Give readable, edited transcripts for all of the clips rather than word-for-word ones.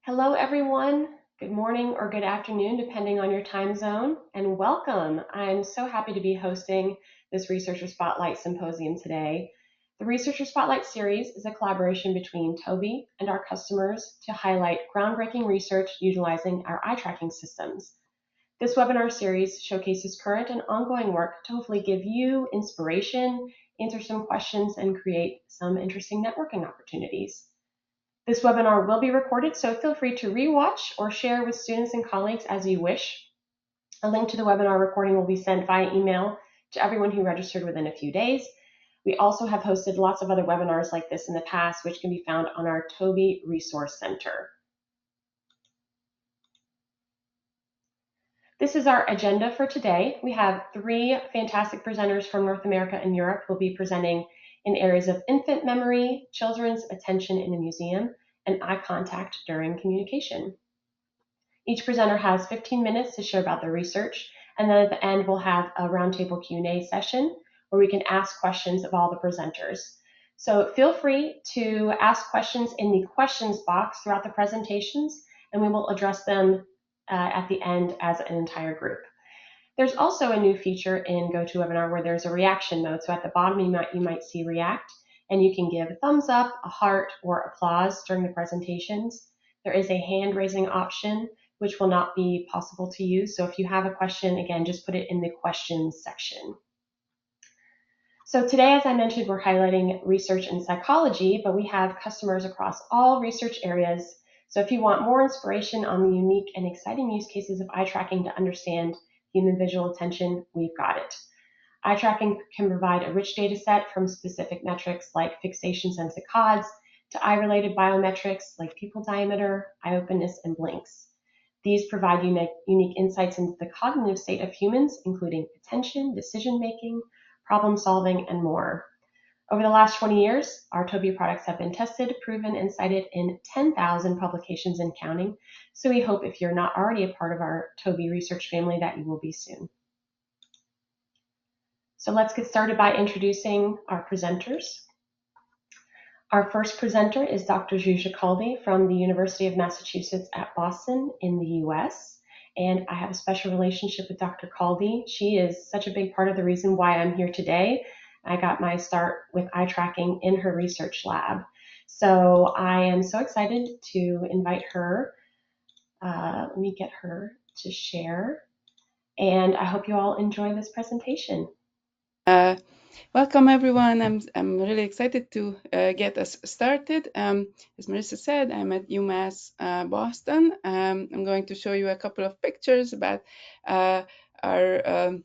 Hello, everyone. Good morning or good afternoon, depending on your time zone, and welcome. I'm so happy to be hosting this Researcher Spotlight Symposium today. The Researcher Spotlight series is a collaboration between Tobii and our customers to highlight groundbreaking research utilizing our eye tracking systems. This webinar series showcases current and ongoing work to hopefully give you inspiration, answer some questions, and create some interesting networking opportunities. This webinar will be recorded, so feel free to rewatch or share with students and colleagues as you wish. A link to the webinar recording will be sent via email to everyone who registered within a few days. We also have hosted lots of other webinars like this in the past, which can be found on our Tobii Resource Center. This is our agenda for today. We have three fantastic presenters from North America and Europe who will be presenting in areas of infant memory, children's attention in a museum, and eye contact during communication. Each presenter has 15 minutes to share about their research, and then at the end we'll have a roundtable Q&A session where we can ask questions of all the presenters. So feel free to ask questions in the questions box throughout the presentations, and we will address them at the end as an entire group. There's also a new feature in GoToWebinar where there's a reaction mode. So at the bottom you might see react, and you can give a thumbs up, a heart, or applause during the presentations. There is a hand raising option which will not be possible to use. So if you have a question, again, just put it in the questions section. So today, as I mentioned, we're highlighting research in psychology, but we have customers across all research areas. So if you want more inspiration on the unique and exciting use cases of eye tracking to understand human visual attention, we've got it. Eye tracking can provide a rich data set from specific metrics like fixation sense saccades to eye-related biometrics like pupil diameter, eye openness, and blinks. These provide unique insights into the cognitive state of humans, including attention, decision-making, problem-solving, and more. Over the last 20 years, our Tobii products have been tested, proven, and cited in 10,000 publications and counting, so we hope if you're not already a part of our Tobii research family that you will be soon. So let's get started by introducing our presenters. Our first presenter is Dr. Zsuzsa Kaldy from the University of Massachusetts at Boston in the US. And I have a special relationship with Dr. Kaldy. She is such a big part of the reason why I'm here today. I got my start with eye tracking in her research lab. So I am so excited to invite her. Let me get her to share. And I hope you all enjoy this presentation. Welcome everyone. I'm really excited to get us started. As Marissa said, I'm at UMass Boston. I'm going to show you a couple of pictures about our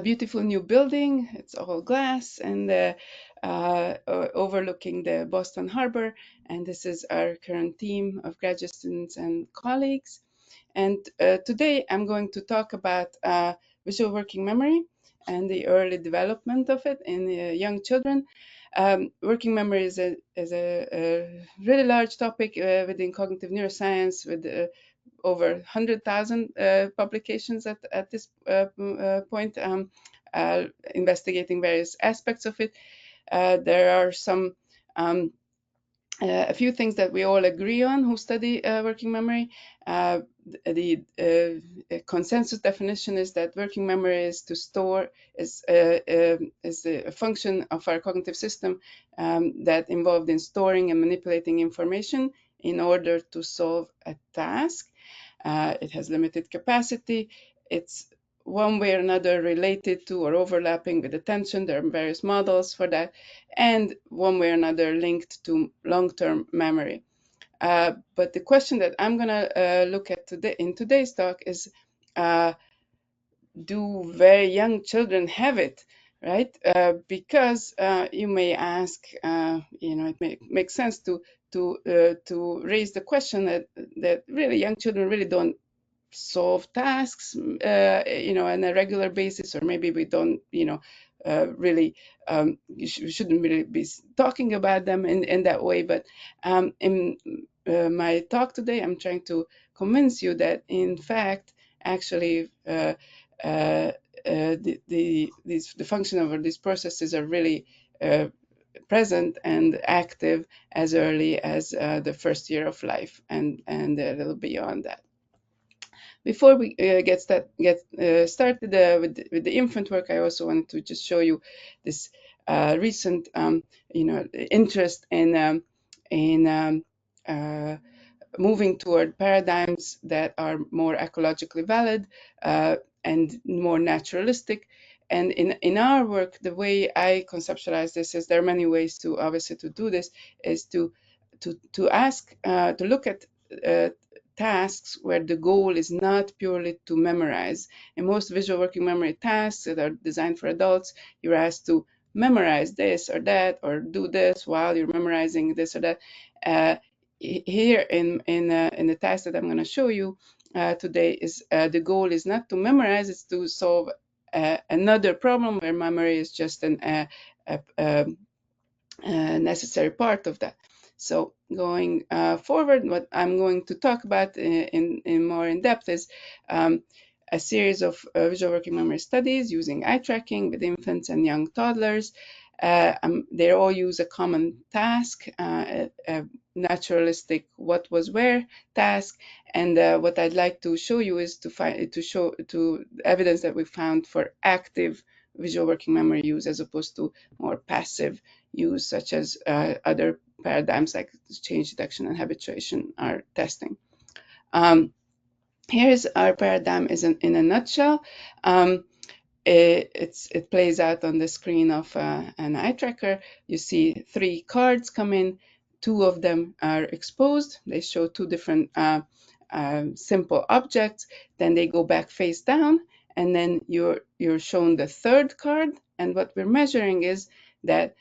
beautiful new building. It's all glass and overlooking the Boston Harbor. And this is our current team of graduate students and colleagues. And today I'm going to talk about visual working memory and the early development of it in young children. Working memory is a really large topic within cognitive neuroscience with over 100,000 publications at this point, investigating various aspects of it. There are some a few things that we all agree on who study working memory. The consensus definition is that working memory is to store, is a function of our cognitive system that involved in storing and manipulating information in order to solve a task. It has limited capacity. It's one way or another related to or overlapping with attention. There are various models for that, and one way or another linked to long-term memory. But the question that I'm going to look at today in today's talk is, do very young children have it, right? Because you may ask, it makes sense to raise the question that really young children really don't solve tasks, on a regular basis, or maybe we don't, really, we shouldn't really be talking about them in that way. But in my talk today, I'm trying to convince you that, in fact, actually, the function of these processes are really present and active as early as the first year of life, and a little beyond that. Before we get started with the infant work, I also wanted to just show you this recent interest in moving toward paradigms that are more ecologically valid and more naturalistic. And in our work, the way I conceptualize this is there are many ways to obviously to do this, is to ask to look at tasks where the goal is not purely to memorize. In most visual working memory tasks that are designed for adults, you're asked to memorize this or that, or do this while you're memorizing this or that. Here in the task that I'm going to show you today, is the goal is not to memorize, it's to solve another problem where memory is just a necessary part of that. So going forward, what I'm going to talk about in more in depth is a series of visual working memory studies using eye tracking with infants and young toddlers. They all use a common task, a naturalistic what was where task, and what I'd like to show you is to show evidence that we found for active visual working memory use as opposed to more passive use, such as other paradigms like change detection and habituation are testing. Here's our paradigm in a nutshell. It plays out on the screen of an eye tracker. You see 3 cards come in. 2 of them are exposed. They show 2 different simple objects. Then they go back face down, and then you're shown the 3rd card. And what we're measuring is that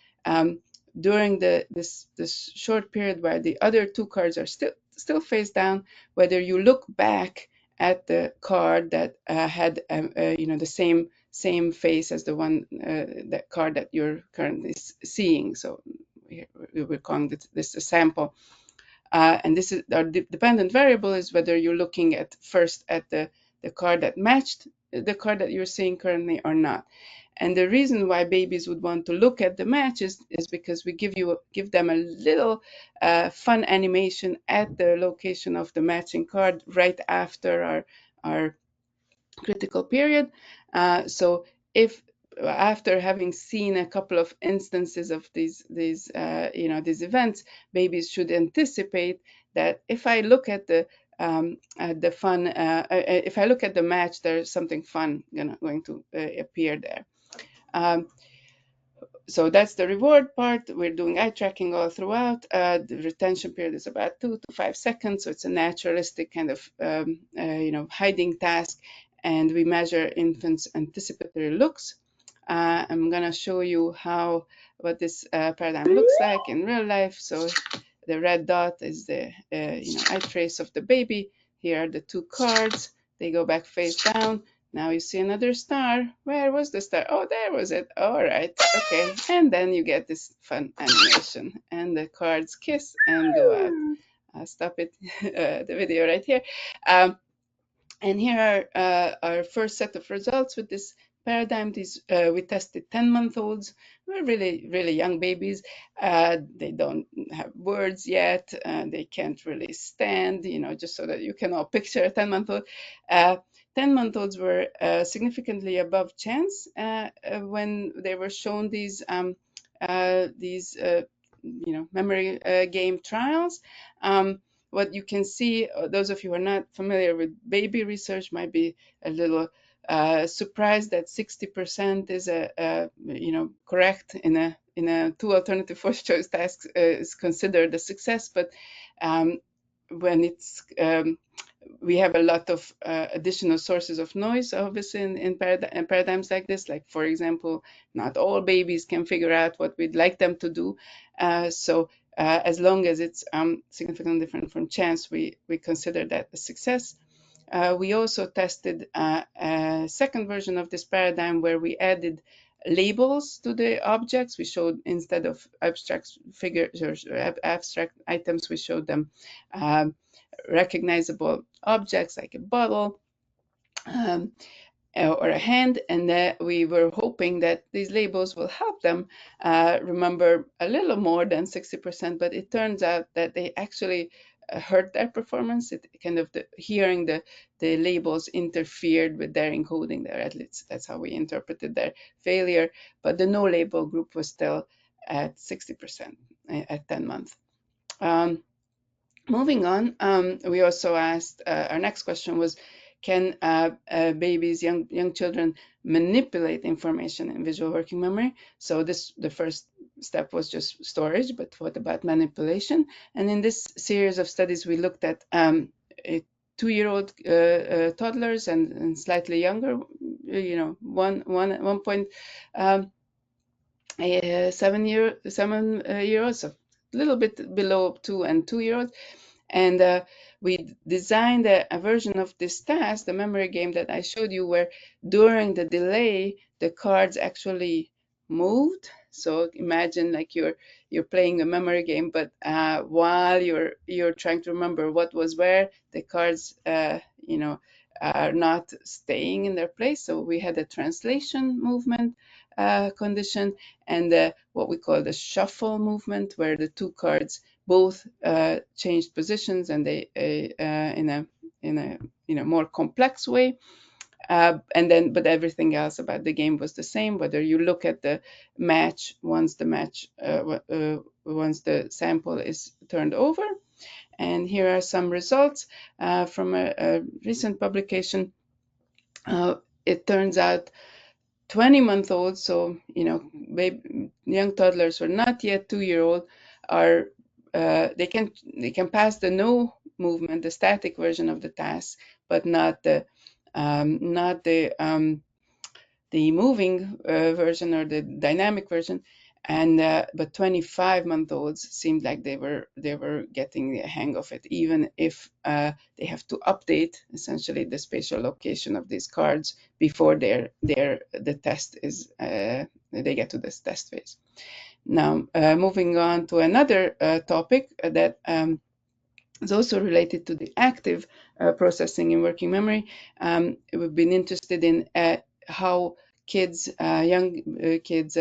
during this short period where the other 2 cards are still face down, whether you look back at the card that had the same face as the one that card that you're currently seeing. So we're calling this a sample. And this is our dependent variable is whether you're looking at first at the card that matched the card that you're seeing currently or not. And the reason why babies would want to look at the match is because we give them a little fun animation at the location of the matching card right after our critical period. So if after having seen a couple of instances of these events, babies should anticipate that if I look at the fun, if I look at the match, there's something fun going to appear there. So that's the reward part. We're doing eye tracking all throughout. The retention period is about 2 to 5 seconds, so it's a naturalistic kind of hiding task, and we measure infants' anticipatory looks. I'm going to show you what this paradigm looks like in real life. So the red dot is the eye trace of the baby. Here are the 2 cards. They go back face down. Now you see another star. Where was the star? Oh, there was it. All right. Okay. And then you get this fun animation. And the cards kiss and go out. I'll stop it, the video right here. And here are our first set of results with this paradigm. We tested 10-month-olds. We're really, really young babies. They don't have words yet. They can't really stand, just so that you can all picture a 10-month-old. 10-month-olds were significantly above chance when they were shown these memory game trials. What you can see, those of you who are not familiar with baby research might be a little surprised that 60% is correct in a 2 alternative first choice tasks is considered a success. But when it's we have a lot of additional sources of noise, obviously, in paradigms like this. Like, for example, not all babies can figure out what we'd like them to do. So as long as it's significantly different from chance, we consider that a success. We also tested a second version of this paradigm where we added labels to the objects. We showed, instead of abstract figures or abstract items, we showed them recognizable objects like a bottle. or a hand, and we were hoping that these labels will help them remember a little more than 60%, but it turns out that they actually hurt their performance. It kind of hearing the labels interfered with their encoding there. At least that's how we interpreted their failure. But the no label group was still at 60% at 10 months. Moving on, we also asked, our next question was, can babies, young children manipulate information in visual working memory? So the first step was just storage, but what about manipulation? And in this series of studies, we looked at 2-year-old toddlers and slightly younger, 7-year-olds, so a little bit below 2 and 2-year-olds. And we designed a version of this task, the memory game that I showed you, where during the delay, the cards actually moved. So imagine like you're playing a memory game, but while you're trying to remember what was where, the cards, are not staying in their place. So we had a translation movement condition, and what we call the shuffle movement, where the two cards both changed positions, and they in a more complex way. But everything else about the game was the same. Whether you look at the match once the sample is turned over, and here are some results from a recent publication. It turns out 20-month-olds, so young toddlers who are not yet 2-year-old, are they can pass the no movement, the static version of the task, but not the moving version or the dynamic version. And but 25-month-olds seemed like they were getting the hang of it, even if they have to update essentially the spatial location of these cards before the test is they get to this test phase. Now, moving on to another topic that is also related to the active processing in working memory. We've been interested in how young kids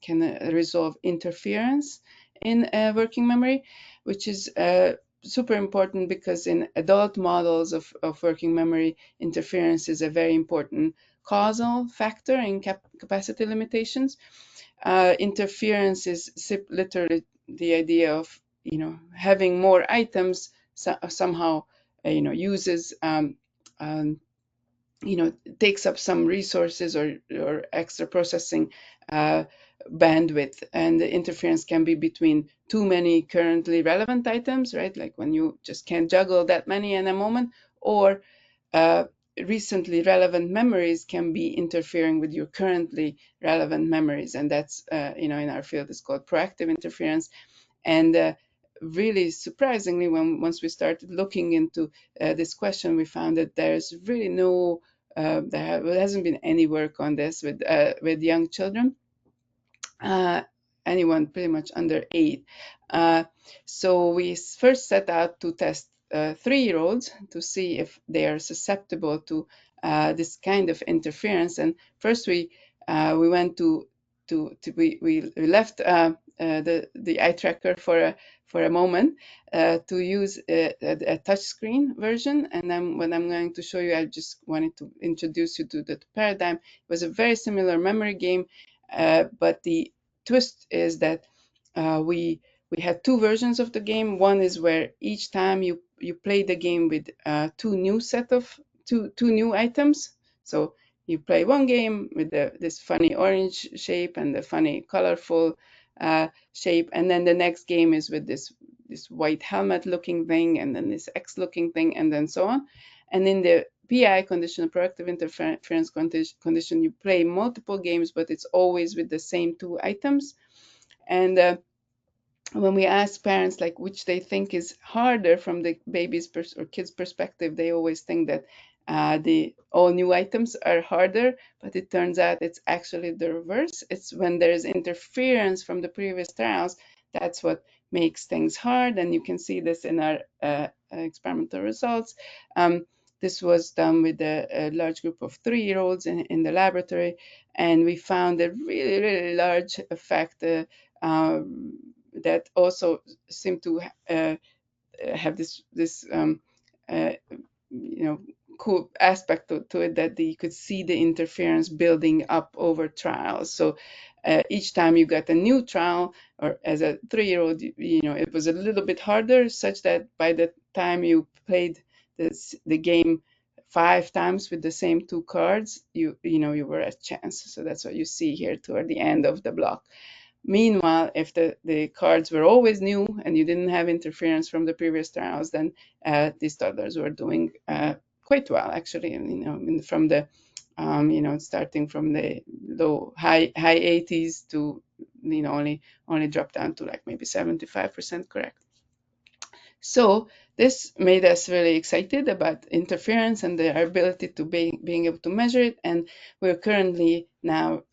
can resolve interference in working memory, which is super important because in adult models of working memory, interference is a very important causal factor in capacity limitations. Interference is literally the idea of having more items somehow uses takes up some resources or extra processing bandwidth, and the interference can be between too many currently relevant items, right? Like when you just can't juggle that many in a moment, or recently relevant memories can be interfering with your currently relevant memories, and that's in our field is called proactive interference. And really surprisingly, once we started looking into this question, we found that there's really there hasn't been any work on this with young children, anyone pretty much under 8. So we first set out to test 3-year-olds to see if they are susceptible to this kind of interference. And first we went we left the eye tracker for a moment to use a touchscreen version. And then when I'm going to show you, I just wanted to introduce you to the paradigm. It was a very similar memory game, but the twist is that we had 2 versions of the game. One is where each time you play the game with two new items. So you play one game with this funny orange shape and the funny colorful shape, and then the next game is with this white helmet looking thing, and then this X looking thing, and then so on. And in the PI condition, proactive interference condition, you play multiple games, but it's always with the same 2 items. And when we ask parents like which they think is harder from the baby's or kid's perspective, they always think that the all new items are harder, but it turns out it's actually the reverse. It's when there's interference from the previous trials, that's what makes things hard, and you can see this in our experimental results. This was done with a large group of 3-year-olds in the laboratory, and we found a really, really large effect that also seemed to have this uh, cool aspect to it, that you could see the interference building up over trials. So each time you got a new trial, or as a 3-year-old, it was a little bit harder, such that by the time you played the game 5 times with the same 2 cards, you were at chance. So that's what you see here toward the end of the block. Meanwhile, if the cards were always new and you didn't have interference from the previous trials, then these toddlers were doing quite well, actually. And, from the starting from the high 80s to only dropped down to like maybe 75% correct. So this made us really excited about interference and our ability to being able to measure it. And we're currently now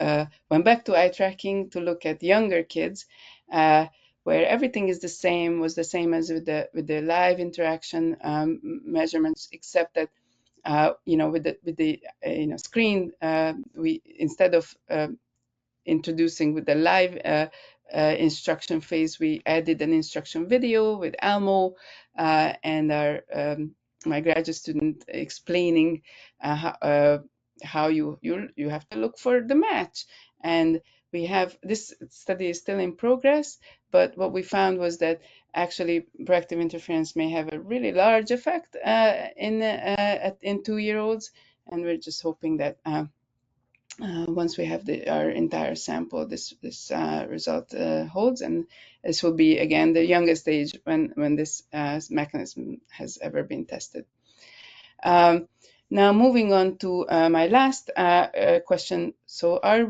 went back to eye tracking to look at younger kids, where everything is was the same as with the live interaction measurements, except that with the screen, we, instead of introducing with the live instruction phase, we added an instruction video with Elmo and my graduate student explaining how you have to look for the match. And we have, this study is still in progress, but what we found was that actually proactive interference may have a really large effect in 2-year-olds, and we're just hoping that once we have our entire sample, this result holds, and this will be again the youngest age when this mechanism has ever been tested. Now moving on to my last question. So are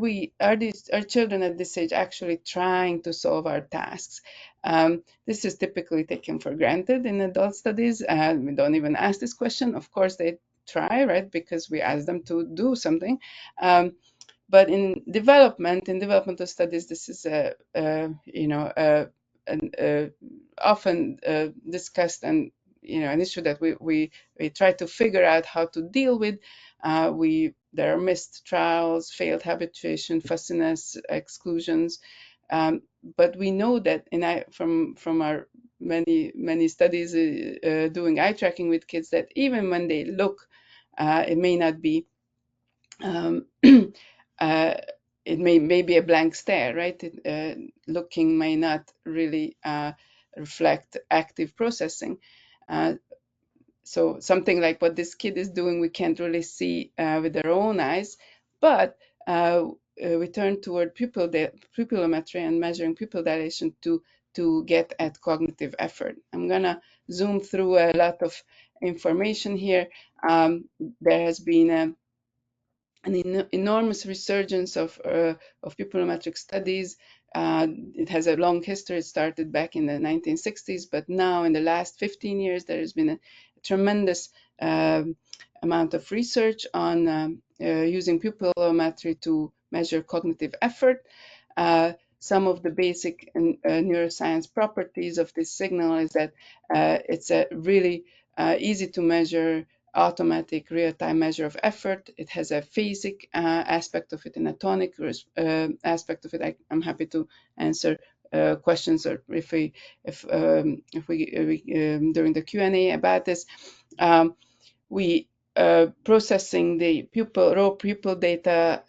children at this age actually trying to solve our tasks? This is typically taken for granted in adult studies. We don't even ask this question. Of course they try, right? Because we ask them to do something. But in developmental studies, this is often discussed, and an issue that we try to figure out how to deal with. There are missed trials, failed habituation, fussiness, exclusions, but we know that from our many studies doing eye tracking with kids, that even when they look, it may not be it may be a blank stare, right? Looking may not really reflect active processing. So something like what this kid is doing, we can't really see with our own eyes, but we turn toward pupillometry and measuring pupil dilation to get at cognitive effort. I'm gonna zoom through a lot of information here. There has been an enormous resurgence of pupillometric studies. It has a long history. It started back in the 1960s, but now in the last 15 years, there has been a tremendous amount of research on using pupillometry to measure cognitive effort. Some of the basic neuroscience properties of this signal is that it's a really easy to measure, automatic real-time measure of effort. It has a phasic aspect of it and a tonic aspect of it. I'm happy to answer questions, or if we during the Q&A about this. We processing the raw pupil data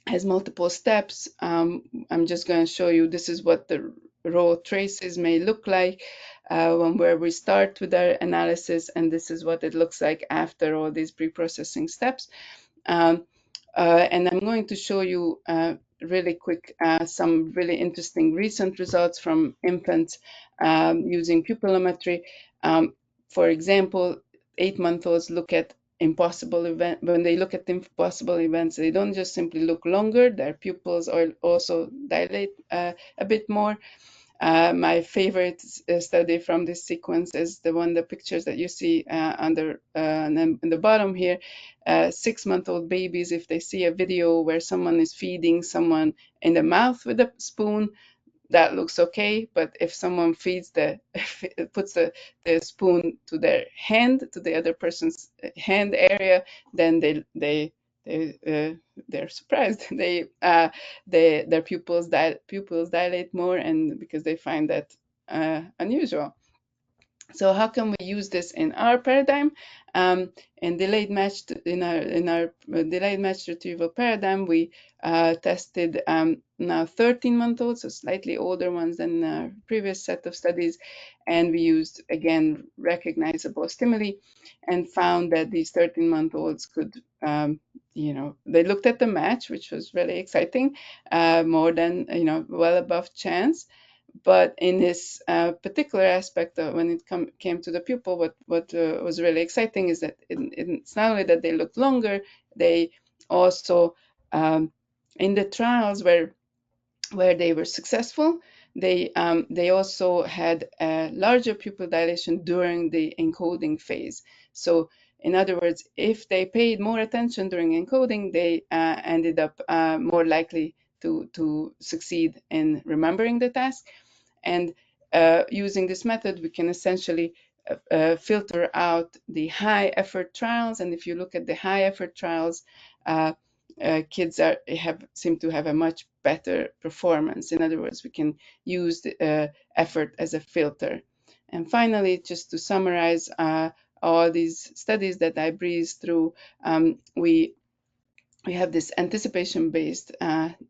has multiple steps. I'm just going to show you, this is what the raw traces may look like where we start with our analysis, and this is what it looks like after all these pre-processing steps. And I'm going to show you really quick some really interesting recent results from infants using pupillometry. For example, 8-month-olds look at impossible event. When they look at impossible events, they don't just simply look longer, their pupils also dilate a bit more. My favorite study from this sequence is the pictures that you see in the bottom here. 6-month-old babies, if they see a video where someone is feeding someone in the mouth with a spoon, that looks okay. But if someone feeds puts the spoon to their hand, to the other person's hand area, then they're surprised. Their pupils dilate more, and because they find that unusual. So how can we use this in our paradigm? In our delayed match retrieval paradigm, we tested now 13-month-olds, so slightly older ones than our previous set of studies, and we used again recognizable stimuli, and found that these 13-month-olds could, they looked at the match, which was really exciting, more than well above chance. But in this particular aspect, when it came to the pupil, what was really exciting is that it's not only that they looked longer, they also, in the trials where they were successful, they also had a larger pupil dilation during the encoding phase. So in other words, if they paid more attention during encoding, they ended up more likely to succeed in remembering the task. And using this method, we can essentially filter out the high effort trials. And if you look at the high effort trials, kids seem to have a much better performance. In other words, we can use the effort as a filter. And finally, just to summarize all these studies that I breezed through, we have this anticipation-based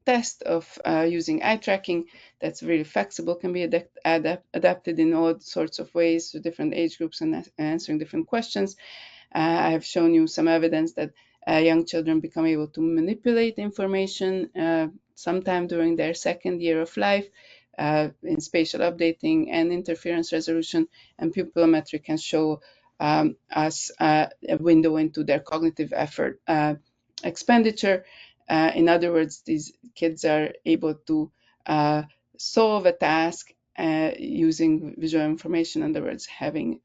test of using eye tracking that's really flexible, can be adapted in all sorts of ways to different age groups and answering different questions. I have shown you some evidence that young children become able to manipulate information sometime during their second year of life in spatial updating and interference resolution, and pupillometry can show us a window into their cognitive effort expenditure. In other words, these kids are able to solve a task using visual information, in other words, having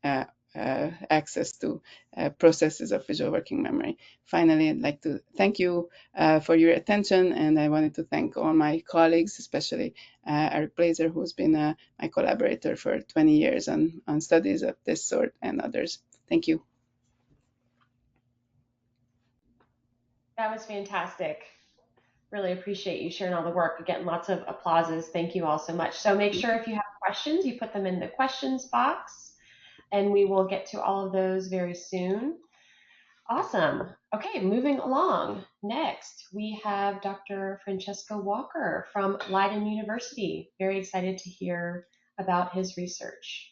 access to processes of visual working memory. Finally, I'd like to thank you for your attention, and I wanted to thank all my colleagues, especially Eric Blazer, who's been my collaborator for 20 years on studies of this sort and others. Thank you. That was fantastic. Really appreciate you sharing all the work. Again, lots of applauses. Thank you all so much. So make sure if you have questions, you put them in the questions box, and we will get to all of those very soon. Awesome. Okay, moving along. Next, we have Dr. Francesco Walker from Leiden University. Very excited to hear about his research.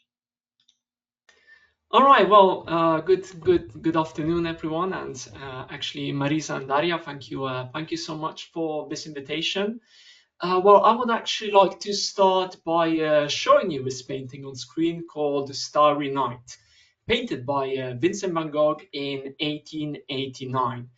All right. Well, good afternoon, everyone, and actually, Marisa and Daria, thank you so much for this invitation. Well, I would actually like to start by showing you this painting on screen called Starry Night, painted by Vincent van Gogh in 1889.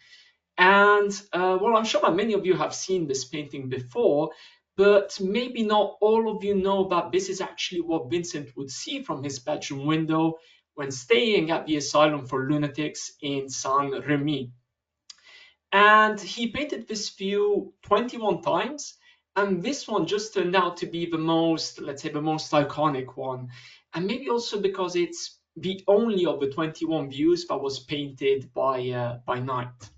And well, I'm sure that many of you have seen this painting before, but maybe not all of you know that this is actually what Vincent would see from his bedroom window when staying at the asylum for lunatics in Saint-Remy. And he painted this view 21 times, and this one just turned out to be the most, let's say, the most iconic one. And maybe also because it's the only of the 21 views that was painted by night.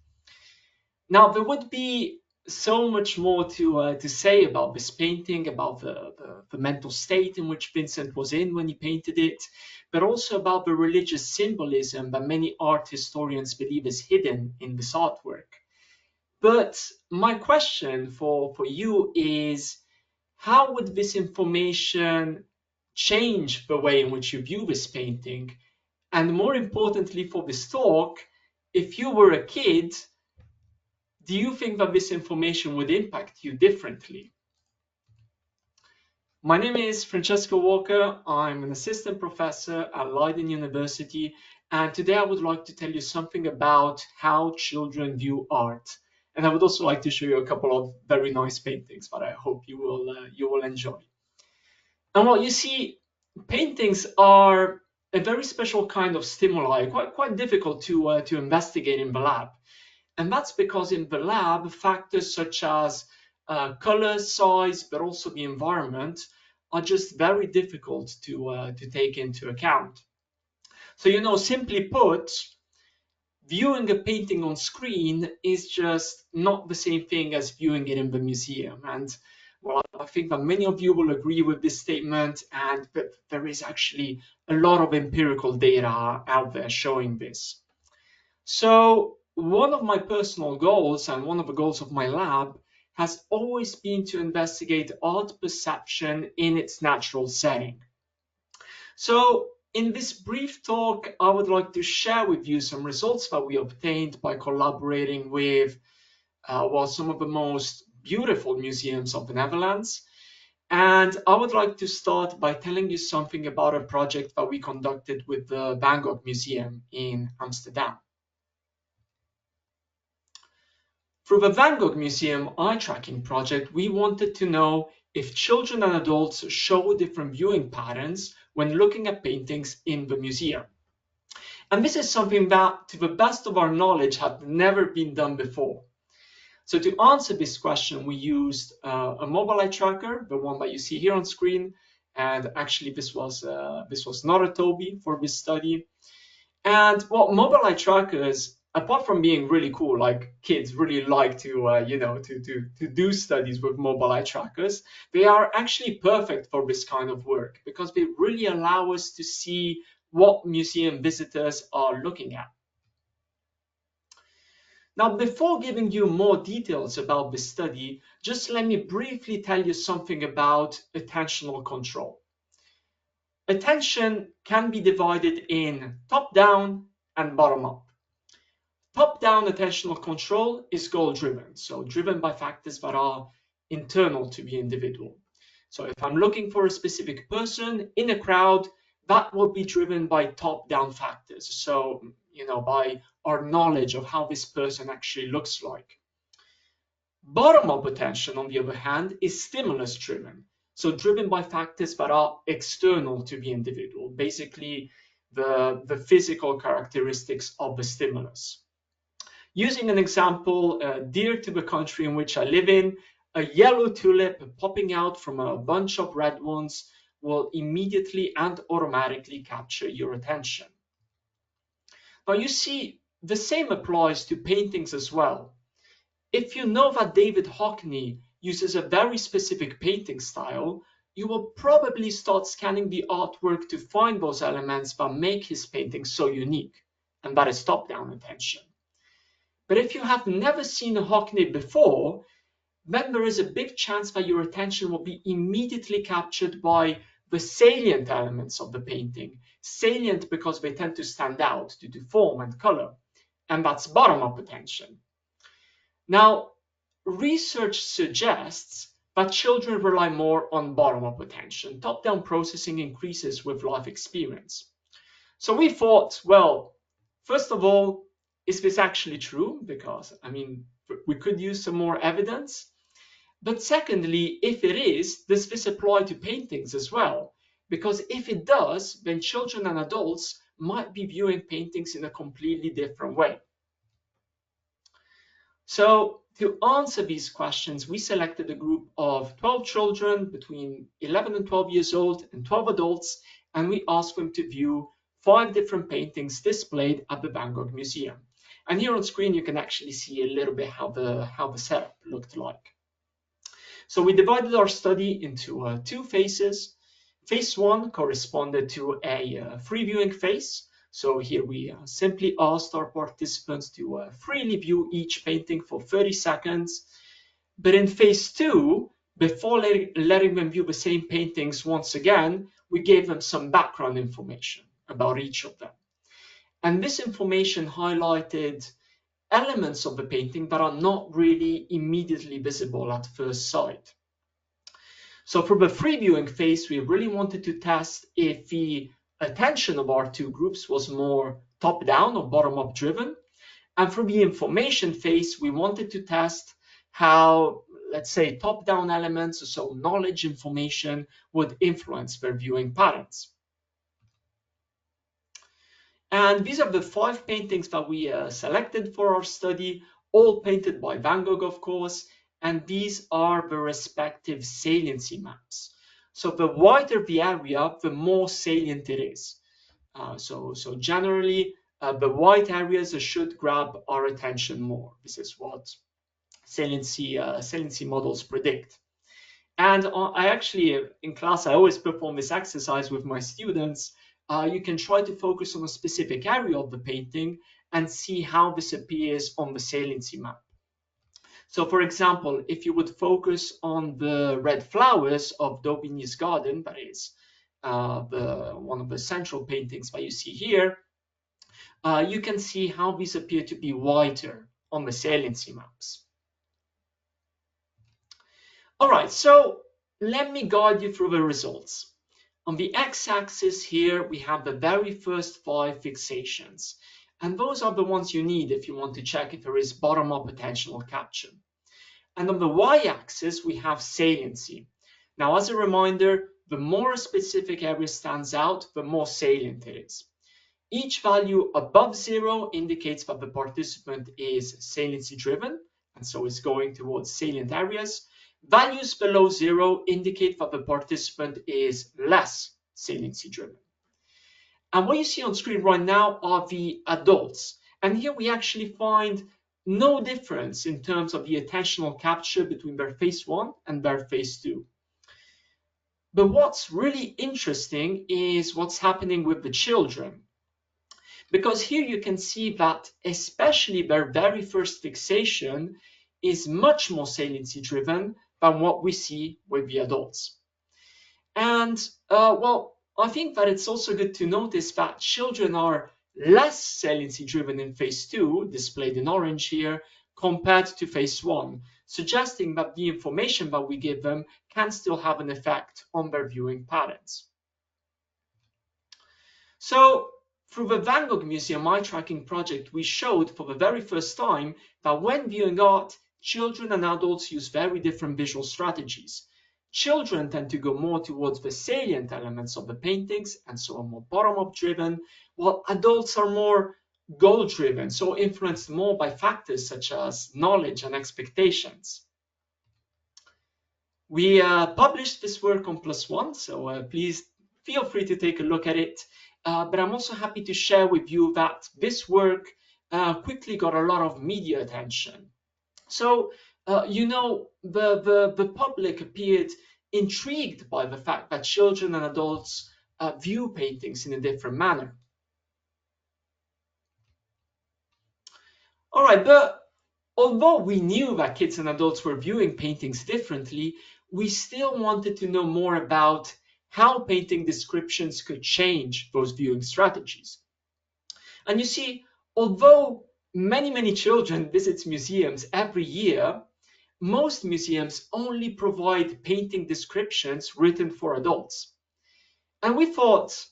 Now, there would be so much more to say about this painting, about the mental state in which Vincent was in when he painted it, but also about the religious symbolism that many art historians believe is hidden in this artwork. But my question for you is, how would this information change the way in which you view this painting? And more importantly for this talk, if you were a kid, do you think that this information would impact you differently? My name is Francesco Walker. I'm an assistant professor at Leiden University, and today I would like to tell you something about how children view art. And I would also like to show you a couple of very nice paintings that I hope you will enjoy. And well, you see, paintings are a very special kind of stimuli, quite difficult to investigate in the lab. And that's because in the lab, factors such as color, size, but also the environment are just very difficult to take into account. So, simply put, viewing a painting on screen is just not the same thing as viewing it in the museum. And well, I think that many of you will agree with this statement, and that there is actually a lot of empirical data out there showing this. So one of my personal goals and one of the goals of my lab has always been to investigate art perception in its natural setting. So in this brief talk, I would like to share with you some results that we obtained by collaborating with some of the most beautiful museums of the Netherlands. And I would like to start by telling you something about a project that we conducted with the Van Gogh Museum in Amsterdam. Through the Van Gogh Museum eye tracking project, we wanted to know if children and adults show different viewing patterns when looking at paintings in the museum. And this is something that, to the best of our knowledge, had never been done before. So to answer this question, we used a mobile eye tracker, the one that you see here on screen. And actually, this was not a Tobii for this study. And what mobile eye trackers, apart from being really cool, like kids really like to do studies with mobile eye trackers, they are actually perfect for this kind of work because they really allow us to see what museum visitors are looking at. Now, before giving you more details about this study, just let me briefly tell you something about attentional control. Attention can be divided in top-down and bottom-up. Top-down attentional control is goal-driven, so driven by factors that are internal to the individual. So if I'm looking for a specific person in a crowd, that will be driven by top-down factors. So, by our knowledge of how this person actually looks like. Bottom-up attention, on the other hand, is stimulus-driven. So driven by factors that are external to the individual, basically the physical characteristics of the stimulus. Using an example dear to the country in which I live in, a yellow tulip popping out from a bunch of red ones will immediately and automatically capture your attention. Now you see, the same applies to paintings as well. If you know that David Hockney uses a very specific painting style, you will probably start scanning the artwork to find those elements that make his painting so unique, and that is top-down attention. But if you have never seen a Hockney before, then there is a big chance that your attention will be immediately captured by the salient elements of the painting. Salient because they tend to stand out due to form and color, and that's bottom-up attention. Now, research suggests that children rely more on bottom-up attention. Top-down processing increases with life experience. So we thought, well, first of all, is this actually true? Because, we could use some more evidence. But secondly, if it is, does this apply to paintings as well? Because if it does, then children and adults might be viewing paintings in a completely different way. So to answer these questions, we selected a group of 12 children between 11 and 12 years old and 12 adults, and we asked them to view 5 different paintings displayed at the Van Gogh Museum. And here on screen, you can actually see a little bit how the setup looked like. So we divided our study into 2 phases. Phase 1 corresponded to a free viewing phase. So here we simply asked our participants to freely view each painting for 30 seconds. But in phase 2, before letting them view the same paintings once again, we gave them some background information about each of them. And this information highlighted elements of the painting that are not really immediately visible at first sight. So for the free viewing phase, we really wanted to test if the attention of our 2 groups was more top-down or bottom-up driven. And for the information phase, we wanted to test how, let's say, top-down elements, so knowledge information, would influence their viewing patterns. And these are the 5 paintings that we selected for our study, all painted by Van Gogh, of course. and these are the respective saliency maps. So the wider the area, the more salient it is. So generally, the white areas should grab our attention more. This is what saliency models predict. And I actually, in class, I always perform this exercise with my students. You can try to focus on a specific area of the painting and see how this appears on the saliency map. So for example, if you would focus on the red flowers of Daubigny's garden, that is one of the central paintings that you see here, you can see how these appear to be whiter on the saliency maps. All right, so let me guide you through the results. On the x-axis here, we have the very first 5 fixations, and those are the ones you need if you want to check if there is bottom-up attentional capture. And on the y-axis, we have saliency. Now, as a reminder, the more a specific area stands out, the more salient it is. Each value above 0 indicates that the participant is saliency driven, and so is going towards salient areas. Values below 0 indicate that the participant is less saliency driven. And what you see on screen right now are the adults. And here we actually find no difference in terms of the attentional capture between their phase 1 and their phase 2. But what's really interesting is what's happening with the children. Because here you can see that especially their very first fixation is much more saliency driven than what we see with the adults. And well, I think that it's also good to notice that children are less saliency driven in phase 2, displayed in orange here, compared to phase 1, suggesting that the information that we give them can still have an effect on their viewing patterns. So through the Van Gogh Museum eye tracking project, we showed for the very first time that when viewing art, children and adults use very different visual strategies. Children tend to go more towards the salient elements of the paintings and so are more bottom-up driven, while adults are more goal-driven, so influenced more by factors such as knowledge and expectations. We published this work on +1, so please feel free to take a look at it. But I'm also happy to share with you that this work quickly got a lot of media attention. So, you know, the public appeared intrigued by the fact that children and adults view paintings in a different manner. All right, but although we knew that kids and adults were viewing paintings differently, we still wanted to know more about how painting descriptions could change those viewing strategies. And you see, although many children visit museums every year, most museums only provide painting descriptions written for adults. And we thought,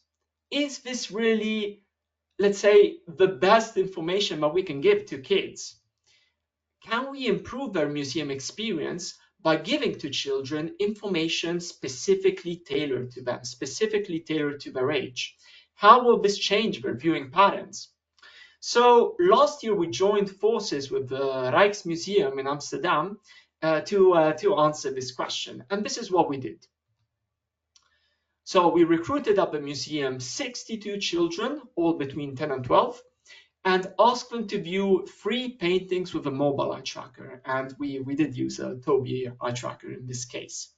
is this really, let's say, the best information that we can give to kids? Can we improve their museum experience by giving to children information specifically tailored to them, specifically tailored to their age? How will this change their viewing patterns? So last year we joined forces with the Rijksmuseum in Amsterdam to answer this question, and this is what we did. So we recruited at the museum 62 children, all between 10 and 12, and asked them to view 3 paintings with a mobile eye tracker. And we did use a Tobii eye tracker in this case.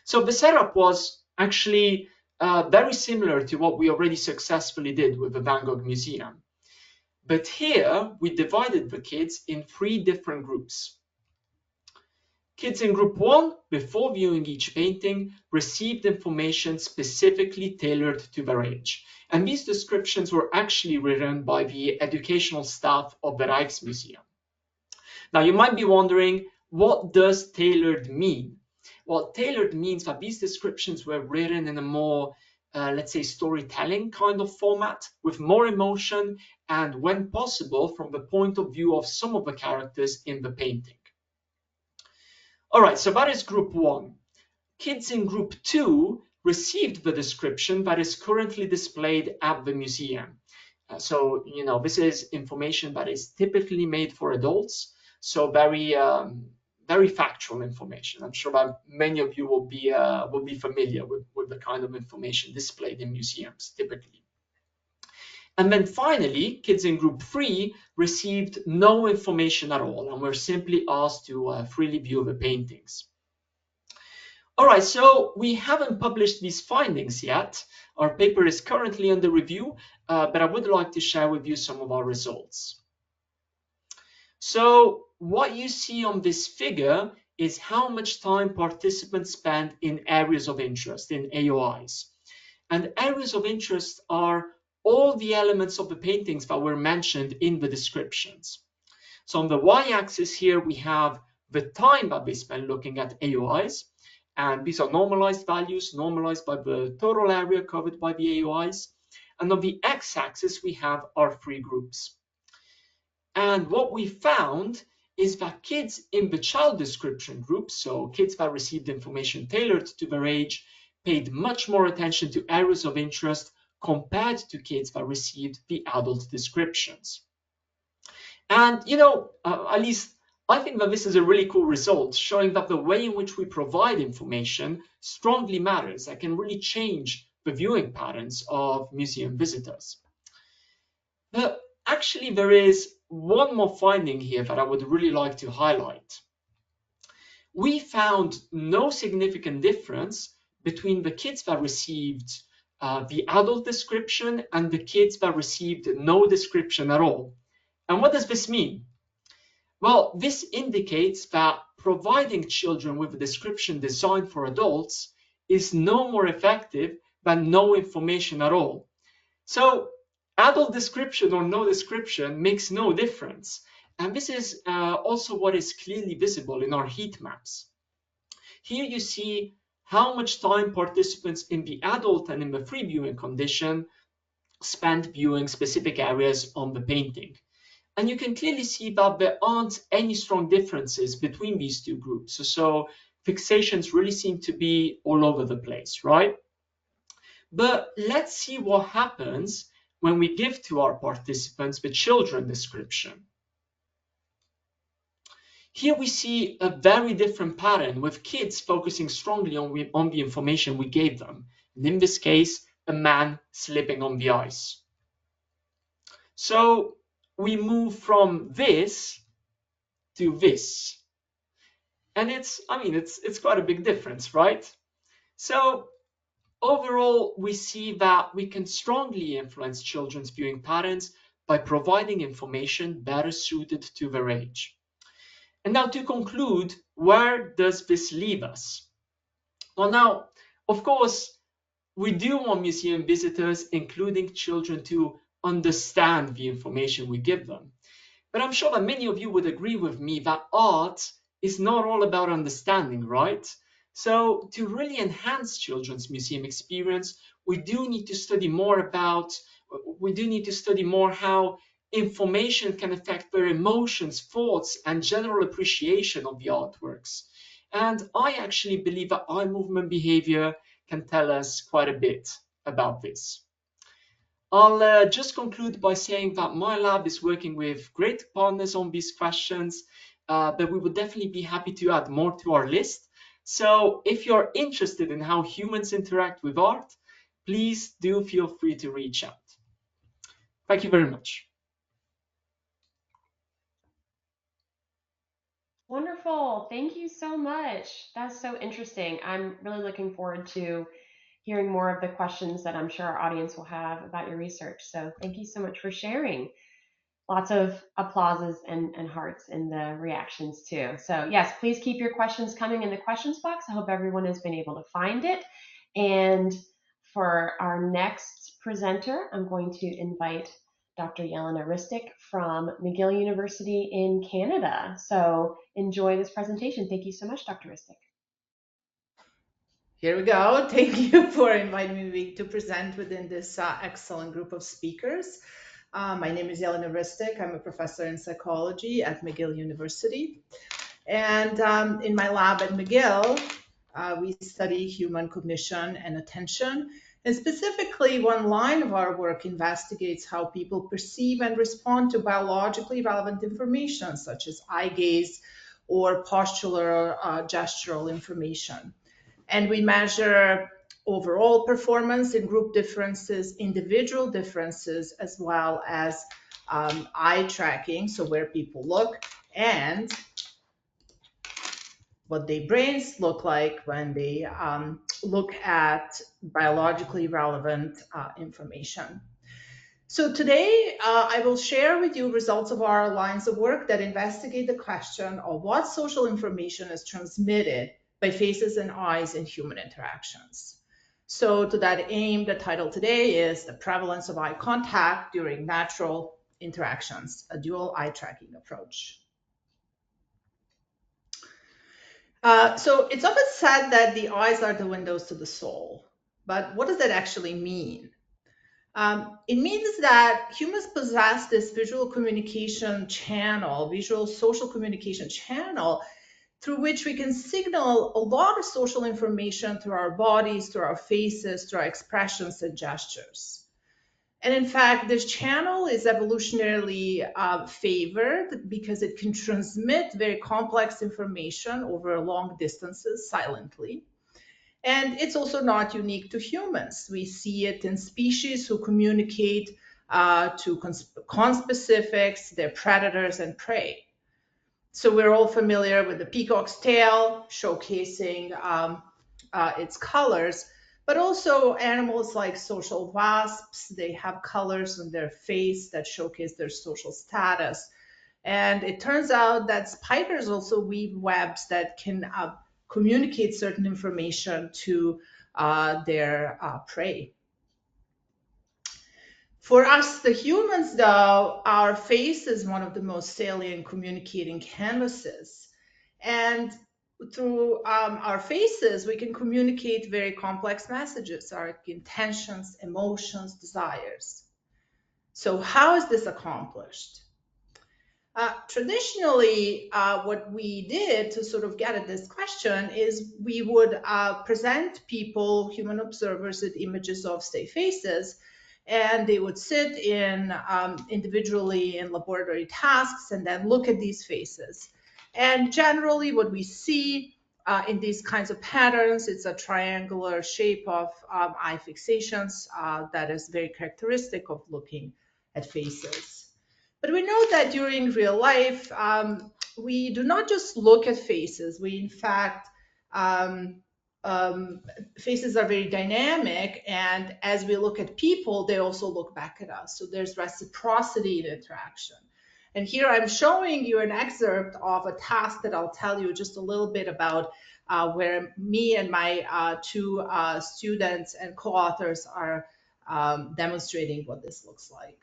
So the setup was actually very similar to what we already successfully did with the Van Gogh Museum. But here we divided the kids in 3 different groups. Kids in group 1, before viewing each painting, received information specifically tailored to their age. And these descriptions were actually written by the educational staff of the Rijksmuseum. Now you might be wondering, what does tailored mean? Well, tailored means that these descriptions were written in a more, let's say, storytelling kind of format, with more emotion, and when possible, from the point of view of some of the characters in the painting. All right, so that is group 1. Kids in group 2 received the description that is currently displayed at the museum. So, you know, this is information that is typically made for adults, so very very factual information. I'm sure that many of you will be familiar with the kind of information displayed in museums typically. And then finally, kids in group 3 received no information at all and were simply asked to freely view the paintings. All right, so we haven't published these findings yet. Our paper is currently under review, but I would like to share with you some of our results. So what you see on this figure is how much time participants spend in areas of interest, in AOIs. And areas of interest are all the elements of the paintings that were mentioned in the descriptions. So on the y-axis here, we have the time that they spend looking at AOIs. And these are normalized values, normalized by the total area covered by the AOIs. And on the x-axis, we have our 3 groups. And what we found is that kids in the child description group, so kids that received information tailored to their age, paid much more attention to areas of interest compared to kids that received the adult descriptions. And, at least I think that this is a really cool result, showing that the way in which we provide information strongly matters and can really change the viewing patterns of museum visitors. But actually, there is one more finding here that I would really like to highlight. We found no significant difference between the kids that received the adult description and the kids that received no description at all. And what does this mean? Well, this indicates that providing children with a description designed for adults is no more effective than no information at all. So adult description or no description makes no difference. And this is also what is clearly visible in our heat maps. Here you see how much time participants in the adult and in the free viewing condition spent viewing specific areas on the painting. And you can clearly see that there aren't any strong differences between these two groups. So fixations really seem to be all over the place, right? But let's see what happens when we give to our participants the children description. Here we see a very different pattern with kids focusing strongly on the information we gave them. And in this case, a man slipping on the ice. So we move from this to this. And it's quite a big difference, right? So overall, we see that we can strongly influence children's viewing patterns by providing information better suited to their age. And now to conclude, where does this leave us? Well, now, of course, we do want museum visitors, including children, to understand the information we give them. But I'm sure that many of you would agree with me that art is not all about understanding, right? So to really enhance children's museum experience, we do need to study more how information can affect their emotions, thoughts, and general appreciation of the artworks. And I actually believe that eye movement behavior can tell us quite a bit about this. I'll just conclude by saying that my lab is working with great partners on these questions, but we would definitely be happy to add more to our list. So if you're interested in how humans interact with art, please do feel free to reach out. Thank you very much. Wonderful. Thank you so much. That's so interesting. I'm really looking forward to hearing more of the questions that I'm sure our audience will have about your research. So thank you so much for sharing. Lots of applauses and hearts in the reactions too. So yes, please keep your questions coming in the questions box. I hope everyone has been able to find it. And for our next presenter, I'm going to invite Dr. Jelena Ristic from McGill University in Canada. So enjoy this presentation. Thank you so much, Dr. Ristic. Here we go. Thank you for inviting me to present within this excellent group of speakers. My name is Jelena Ristic. I'm a professor in psychology at McGill University. And in my lab at McGill, we study human cognition and attention. And specifically, one line of our work investigates how people perceive and respond to biologically relevant information, such as eye gaze or postural gestural information. And we measure overall performance in group differences, individual differences, as well as eye tracking, so where people look, and what their brains look like when they look at biologically relevant information. So today, I will share with you results of our lines of work that investigate the question of what social information is transmitted by faces and eyes in human interactions. So to that aim, the title today is The Prevalence of Eye Contact During Natural Interactions, a Dual Eye Tracking Approach. So it's often said that the eyes are the windows to the soul, but what does that actually mean? It means that humans possess this visual communication channel, visual social communication channel, through which we can signal a lot of social information through our bodies, through our faces, through our expressions and gestures. And in fact, this channel is evolutionarily favored because it can transmit very complex information over long distances silently. And it's also not unique to humans. We see it in species who communicate to conspecifics, their predators and prey. So we're all familiar with the peacock's tail showcasing its colors, but also animals like social wasps, they have colors on their face that showcase their social status. And it turns out that spiders also weave webs that can communicate certain information to their prey. For us, the humans, though, our face is one of the most salient communicating canvases. And through our faces, we can communicate very complex messages, our intentions, emotions, desires. So how is this accomplished? Traditionally, what we did to sort of get at this question is we would present people, human observers, with images of, say, faces, and they would sit in individually in laboratory tasks and then look at these faces. And generally, what we see in these kinds of patterns, it's a triangular shape of eye fixations that is very characteristic of looking at faces. But we know that during real life, we do not just look at faces. We, in fact, faces are very dynamic. And as we look at people, they also look back at us. So there's reciprocity in interaction. And here I'm showing you an excerpt of a task that I'll tell you just a little bit about where me and my two students and co-authors are demonstrating what this looks like.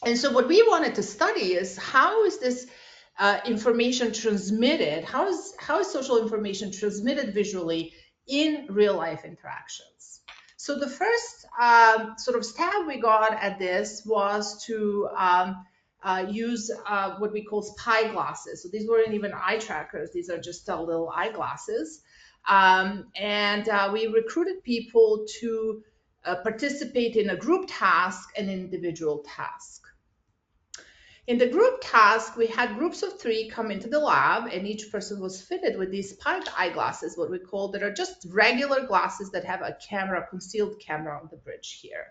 And so what we wanted to study is how is this information transmitted? How is social information transmitted visually in real life interactions? So the first sort of stab we got at this was to use what we call spy glasses. So these weren't even eye trackers. These are just little eyeglasses. And we recruited people to participate in a group task and individual task. In the group task, we had groups of 3 come into the lab, and each person was fitted with these spy eyeglasses, what we call, that are just regular glasses that have a camera, concealed camera on the bridge here.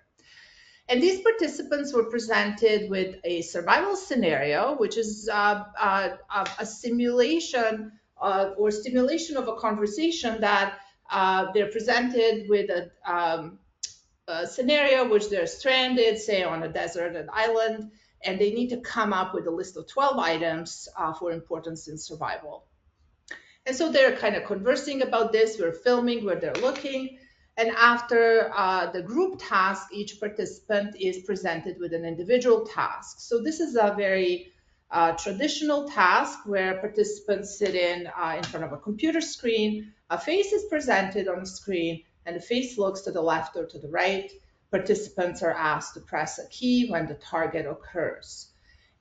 And these participants were presented with a survival scenario, which is a simulation or stimulation of a conversation that they're presented with a scenario which they're stranded, say, on a deserted island, and they need to come up with a list of 12 items for importance in survival. And so they're kind of conversing about this. We're filming where they're looking. And after the group task, each participant is presented with an individual task. So this is a very traditional task where participants sit in front of a computer screen. A face is presented on the screen, and the face looks to the left or to the right. Participants are asked to press a key when the target occurs.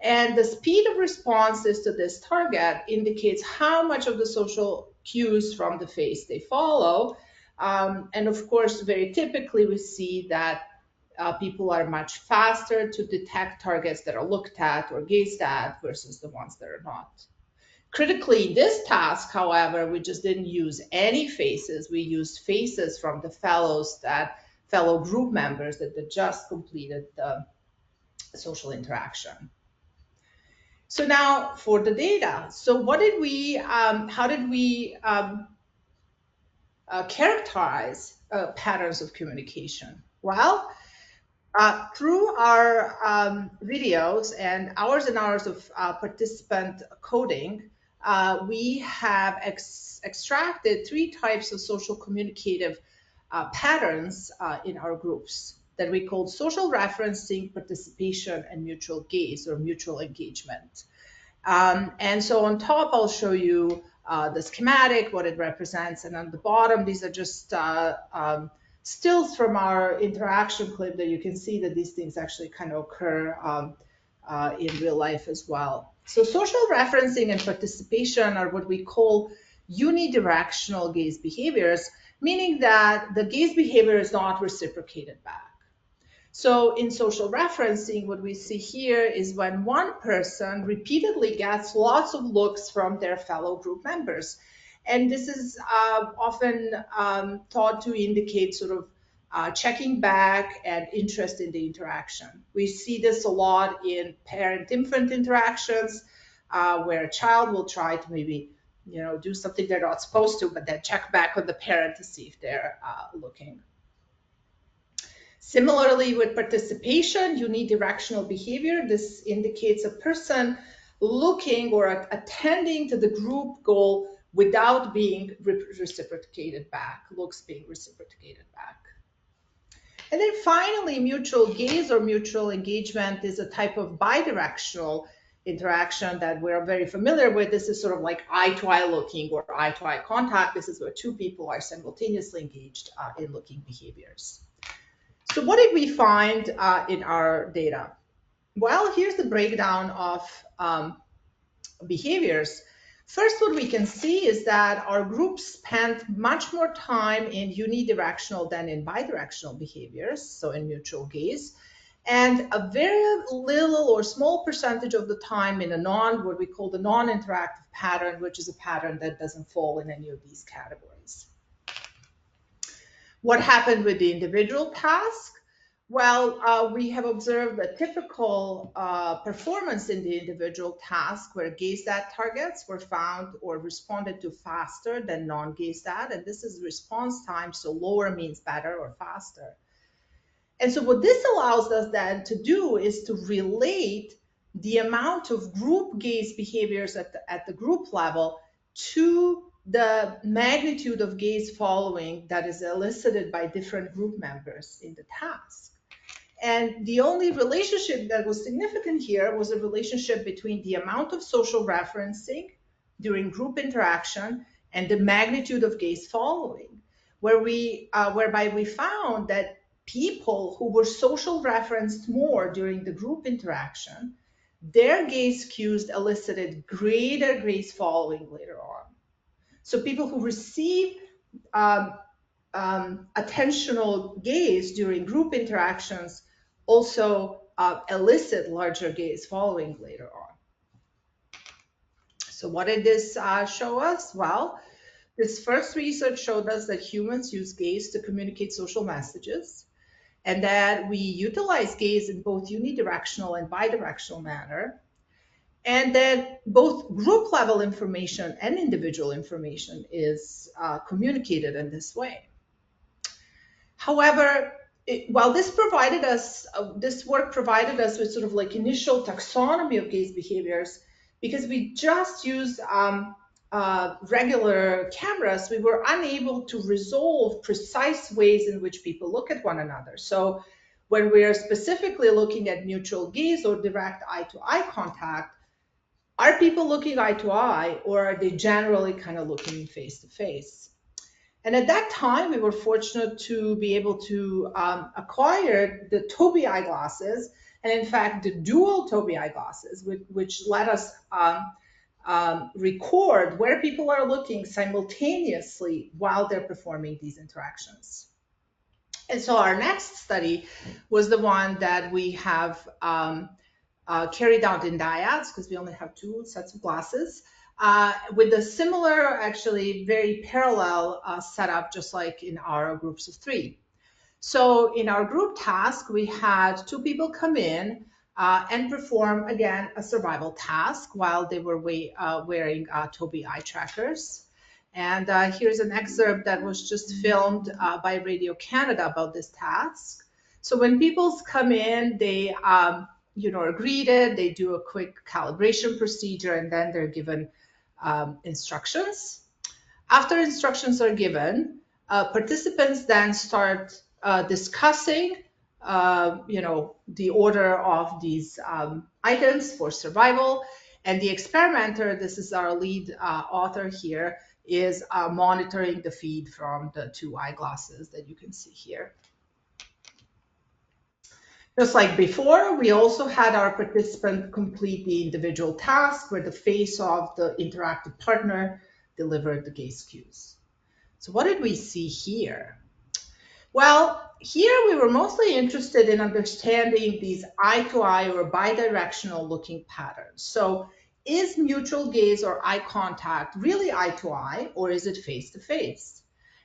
And the speed of responses to this target indicates how much of the social cues from the face they follow. And of course, very typically, we see that people are much faster to detect targets that are looked at or gazed at versus the ones that are not. Critically, this task, however, we just didn't use any faces. We used faces from the fellow group members that just completed the social interaction. So now for the data. So what did we, how did we characterize patterns of communication? Well, through our videos and hours of participant coding, we have extracted 3 types of social communicative patterns in our groups that we call social referencing, participation, and mutual gaze or mutual engagement. And so on top, I'll show you the schematic, what it represents, and on the bottom, these are just stills from our interaction clip that you can see that these things actually kind of occur in real life as well. So social referencing and participation are what we call unidirectional gaze behaviors, meaning that the gaze behavior is not reciprocated back. So in social referencing, what we see here is when one person repeatedly gets lots of looks from their fellow group members. And this is often thought to indicate sort of checking back and interest in the interaction. We see this a lot in parent-infant interactions, where a child will try to maybe do something they're not supposed to, but then check back on the parent to see if they're looking. Similarly, with participation, unidirectional behavior, this indicates a person looking or attending to the group goal without being reciprocated back, looks being reciprocated back. And then finally, mutual gaze or mutual engagement is a type of bidirectional interaction that we're very familiar with. This is sort of like eye-to-eye looking or eye-to-eye contact. This is where 2 people are simultaneously engaged in looking behaviors. So what did we find in our data? Well, here's the breakdown of behaviors. First, what we can see is that our groups spent much more time in unidirectional than in bidirectional behaviors, so in mutual gaze, and a very little or small percentage of the time in what we call the non-interactive pattern, which is a pattern that doesn't fall in any of these categories. What happened with the individual task? Well, we have observed a typical performance in the individual task where gaze-at targets were found or responded to faster than non-gaze-at, and this is response time, so lower means better or faster. And so what this allows us then to do is to relate the amount of group gaze behaviors at the group level to the magnitude of gaze following that is elicited by different group members in the task. And the only relationship that was significant here was a relationship between the amount of social referencing during group interaction and the magnitude of gaze following, whereby we found that people who were social referenced more during the group interaction, their gaze cues elicited greater gaze following later on. So people who receive attentional gaze during group interactions also elicit larger gaze following later on. So what did this show us? Well, this first research showed us that humans use gaze to communicate social messages, and that we utilize gaze in both unidirectional and bidirectional manner, and that both group level information and individual information is communicated in this way. However, while this work provided us with sort of like initial taxonomy of gaze behaviors, because we just used regular cameras, we were unable to resolve precise ways in which people look at one another. So when we are specifically looking at mutual gaze or direct eye-to-eye contact, are people looking eye to eye, or are they generally kind of looking face to face? And at that time, we were fortunate to be able to acquire the Tobii eyeglasses, and in fact, the dual Tobii eyeglasses, which let us record where people are looking simultaneously while they're performing these interactions. And so our next study was the one that we have carried out in dyads, because we only have 2 sets of glasses. with a similar, actually very parallel setup, just like in our groups of 3. So in our group task, we had 2 people come in and perform, again, a survival task while they were wearing Tobii eye trackers. And here's an excerpt that was just filmed by Radio Canada about this task. So when people come in, they are greeted, they do a quick calibration procedure, and then they're given instructions. After instructions are given, participants then start discussing, the order of these items for survival. And the experimenter, this is our lead author here, is monitoring the feed from the 2 eyeglasses that you can see here. Just like before, we also had our participant complete the individual task where the face of the interactive partner delivered the gaze cues. So what did we see here? Well, here we were mostly interested in understanding these eye-to-eye or bidirectional looking patterns. So is mutual gaze or eye contact really eye-to-eye, or is it face-to-face?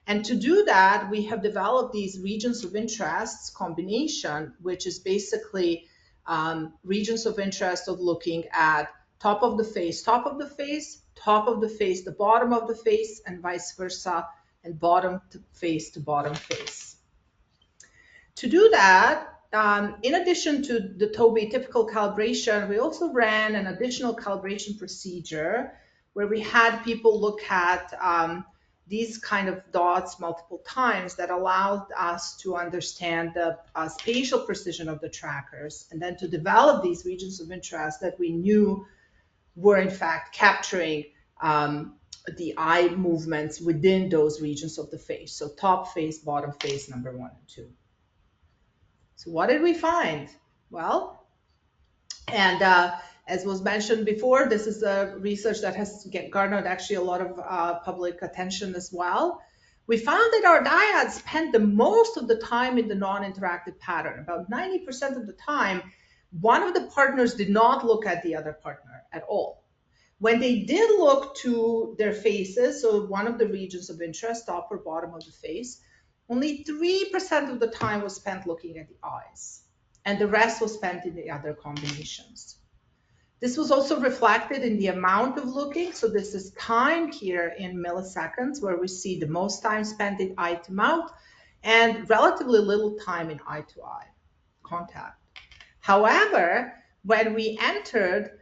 And to do that, we have developed these regions of interest combination, which is basically regions of interest of looking at top of the face, top of the face, top of the face, the bottom of the face, and vice versa, and bottom to bottom face. To do that, in addition to the Tobii typical calibration, we also ran an additional calibration procedure where we had people look at these kind of dots multiple times that allowed us to understand the spatial precision of the trackers, and then to develop these regions of interest that we knew were in fact capturing the eye movements within those regions of the face. So top face, bottom face, number 1 and 2. So what did we find? Well, and as was mentioned before, this is a research that has garnered actually a lot of public attention as well. We found that our dyads spent the most of the time in the non-interactive pattern. About 90% of the time, one of the partners did not look at the other partner at all. When they did look to their faces, so one of the regions of interest, top or bottom of the face, only 3% of the time was spent looking at the eyes, and the rest was spent in the other combinations. This was also reflected in the amount of looking. So this is time here in milliseconds, where we see the most time spent in eye to mouth and relatively little time in eye to eye contact. However, when we entered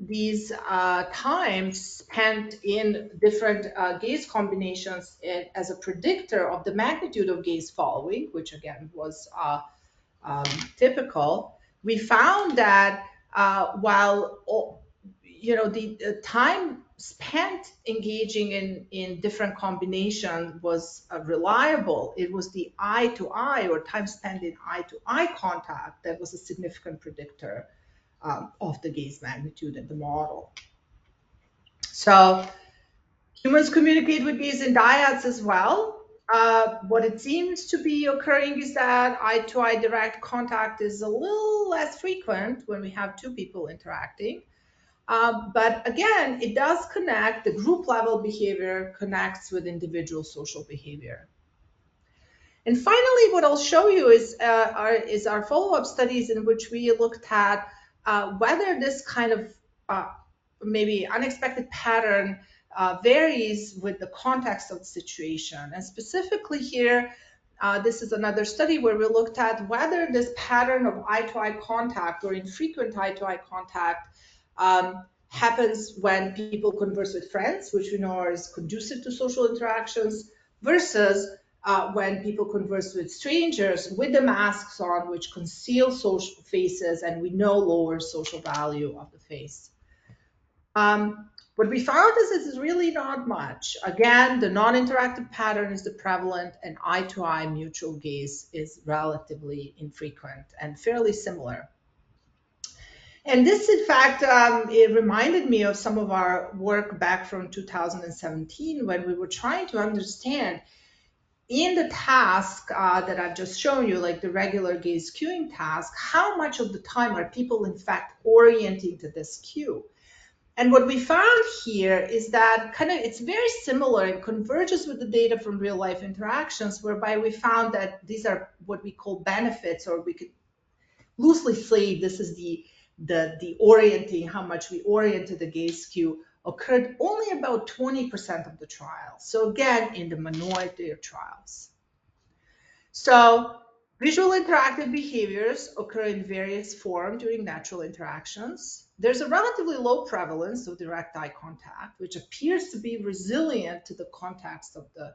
these times spent in different gaze combinations as a predictor of the magnitude of gaze following, which again was typical, we found that while the time spent engaging in different combinations was reliable, it was the eye to eye or time spent in eye to eye contact that was a significant predictor of the gaze magnitude in the model. So humans communicate with gaze in dyads as well. What it seems to be occurring is that eye-to-eye direct contact is a little less frequent when we have 2 people interacting. But again, it does connect, the group level behavior connects with individual social behavior. And finally, what I'll show you is our follow-up studies in which we looked at whether this kind of maybe unexpected pattern varies with the context of the situation. And specifically here, this is another study where we looked at whether this pattern of eye-to-eye contact or infrequent eye-to-eye contact happens when people converse with friends, which we know is conducive to social interactions, versus when people converse with strangers with the masks on, which conceal social faces and we know lower social value of the face. What we found is this is really not much. Again, the non-interactive pattern is the prevalent, and eye-to-eye mutual gaze is relatively infrequent and fairly similar. And this, in fact, it reminded me of some of our work back from 2017 when we were trying to understand in the task that I've just shown you, like the regular gaze cueing task, how much of the time are people in fact orienting to this cue? And what we found here is that it's very similar and converges with the data from real life interactions, whereby we found that these are what we call benefits, or we could loosely say this is the orienting, how much we oriented the gaze cue, occurred only about 20% of the trials. So again, in the minority of trials. So visual interactive behaviors occur in various forms during natural interactions. There's a relatively low prevalence of direct eye contact, which appears to be resilient to the context of the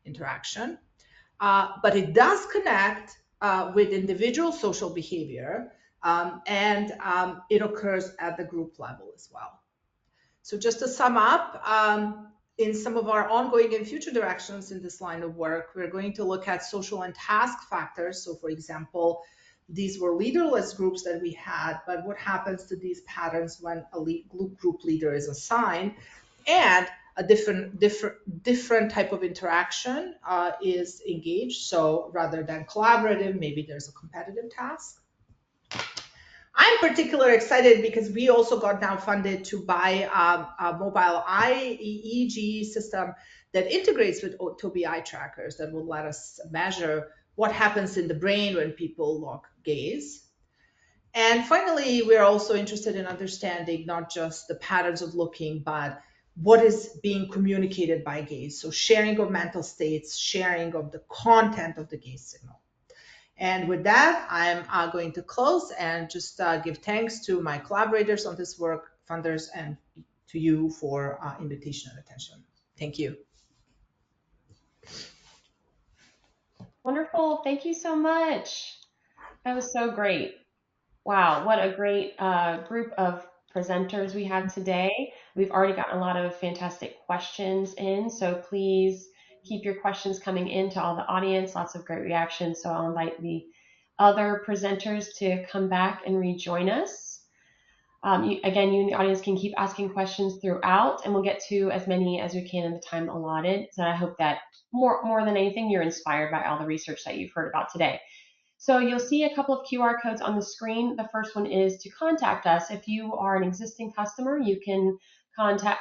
interaction. But it does connect with individual social behavior, and it occurs at the group level as well. So just to sum up, in some of our ongoing and future directions in this line of work, we're going to look at social and task factors. So for example, these were leaderless groups that we had, but what happens to these patterns when a group leader is assigned, and a different type of interaction is engaged. So rather than collaborative, maybe there's a competitive task. I'm particularly excited because we also got now funded to buy a mobile eye EEG system that integrates with Tobii eye trackers that will let us measure what happens in the brain when people lock gaze. And finally, we're also interested in understanding not just the patterns of looking, but what is being communicated by gaze. So sharing of mental states, sharing of the content of the gaze signal. And with that, I'm going to close and just give thanks to my collaborators on this work, funders, and to you for invitation and attention. Thank you. Wonderful. Thank you so much. That was so great. Wow, what a great group of presenters we have today. We've already gotten a lot of fantastic questions in, so please keep your questions coming in to all the audience. Lots of great reactions, so I'll invite the other presenters to come back and rejoin us. Again, you in the audience can keep asking questions throughout, and we'll get to as many as we can in the time allotted. So I hope that more than anything, you're inspired by all the research that you've heard about today. So you'll see a couple of QR codes on the screen. The first one is to contact us. If you are an existing customer, you can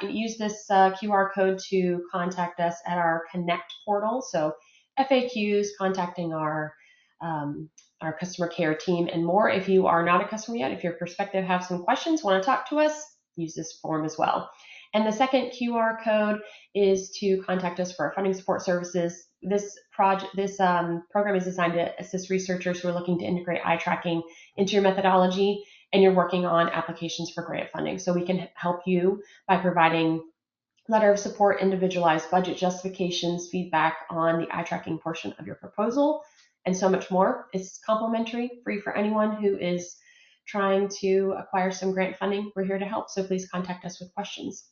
use this QR code to contact us at our Connect portal. So FAQs, contacting our customer care team, and more. If you are not a customer yet, if you're prospective, have some questions, want to talk to us, use this form as well. And the second QR code is to contact us for our funding support services. This program is designed to assist researchers who are looking to integrate eye tracking into your methodology, and you're working on applications for grant funding. So we can help you by providing letter of support, individualized budget justifications, feedback on the eye tracking portion of your proposal, and so much more. It's complimentary, free for anyone who is trying to acquire some grant funding. We're here to help, so please contact us with questions.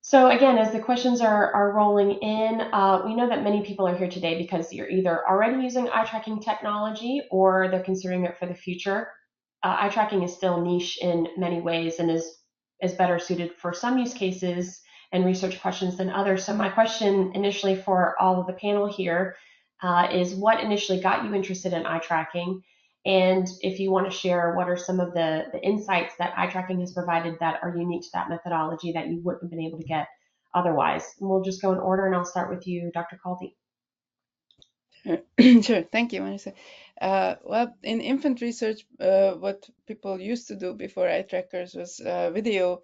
So again, as the questions are rolling in, we know that many people are here today because you're either already using eye tracking technology or they're considering it for the future. Eye tracking is still niche in many ways and is better suited for some use cases and research questions than others. So my question initially for all of the panel here is what initially got you interested in eye tracking? And if you want to share, what are some of the insights that eye tracking has provided that are unique to that methodology that you wouldn't have been able to get otherwise? And we'll just go in order, and I'll start with you, Dr. Kaldy. Sure. Thank you, Marisa. Well, in infant research, what people used to do before eye trackers was video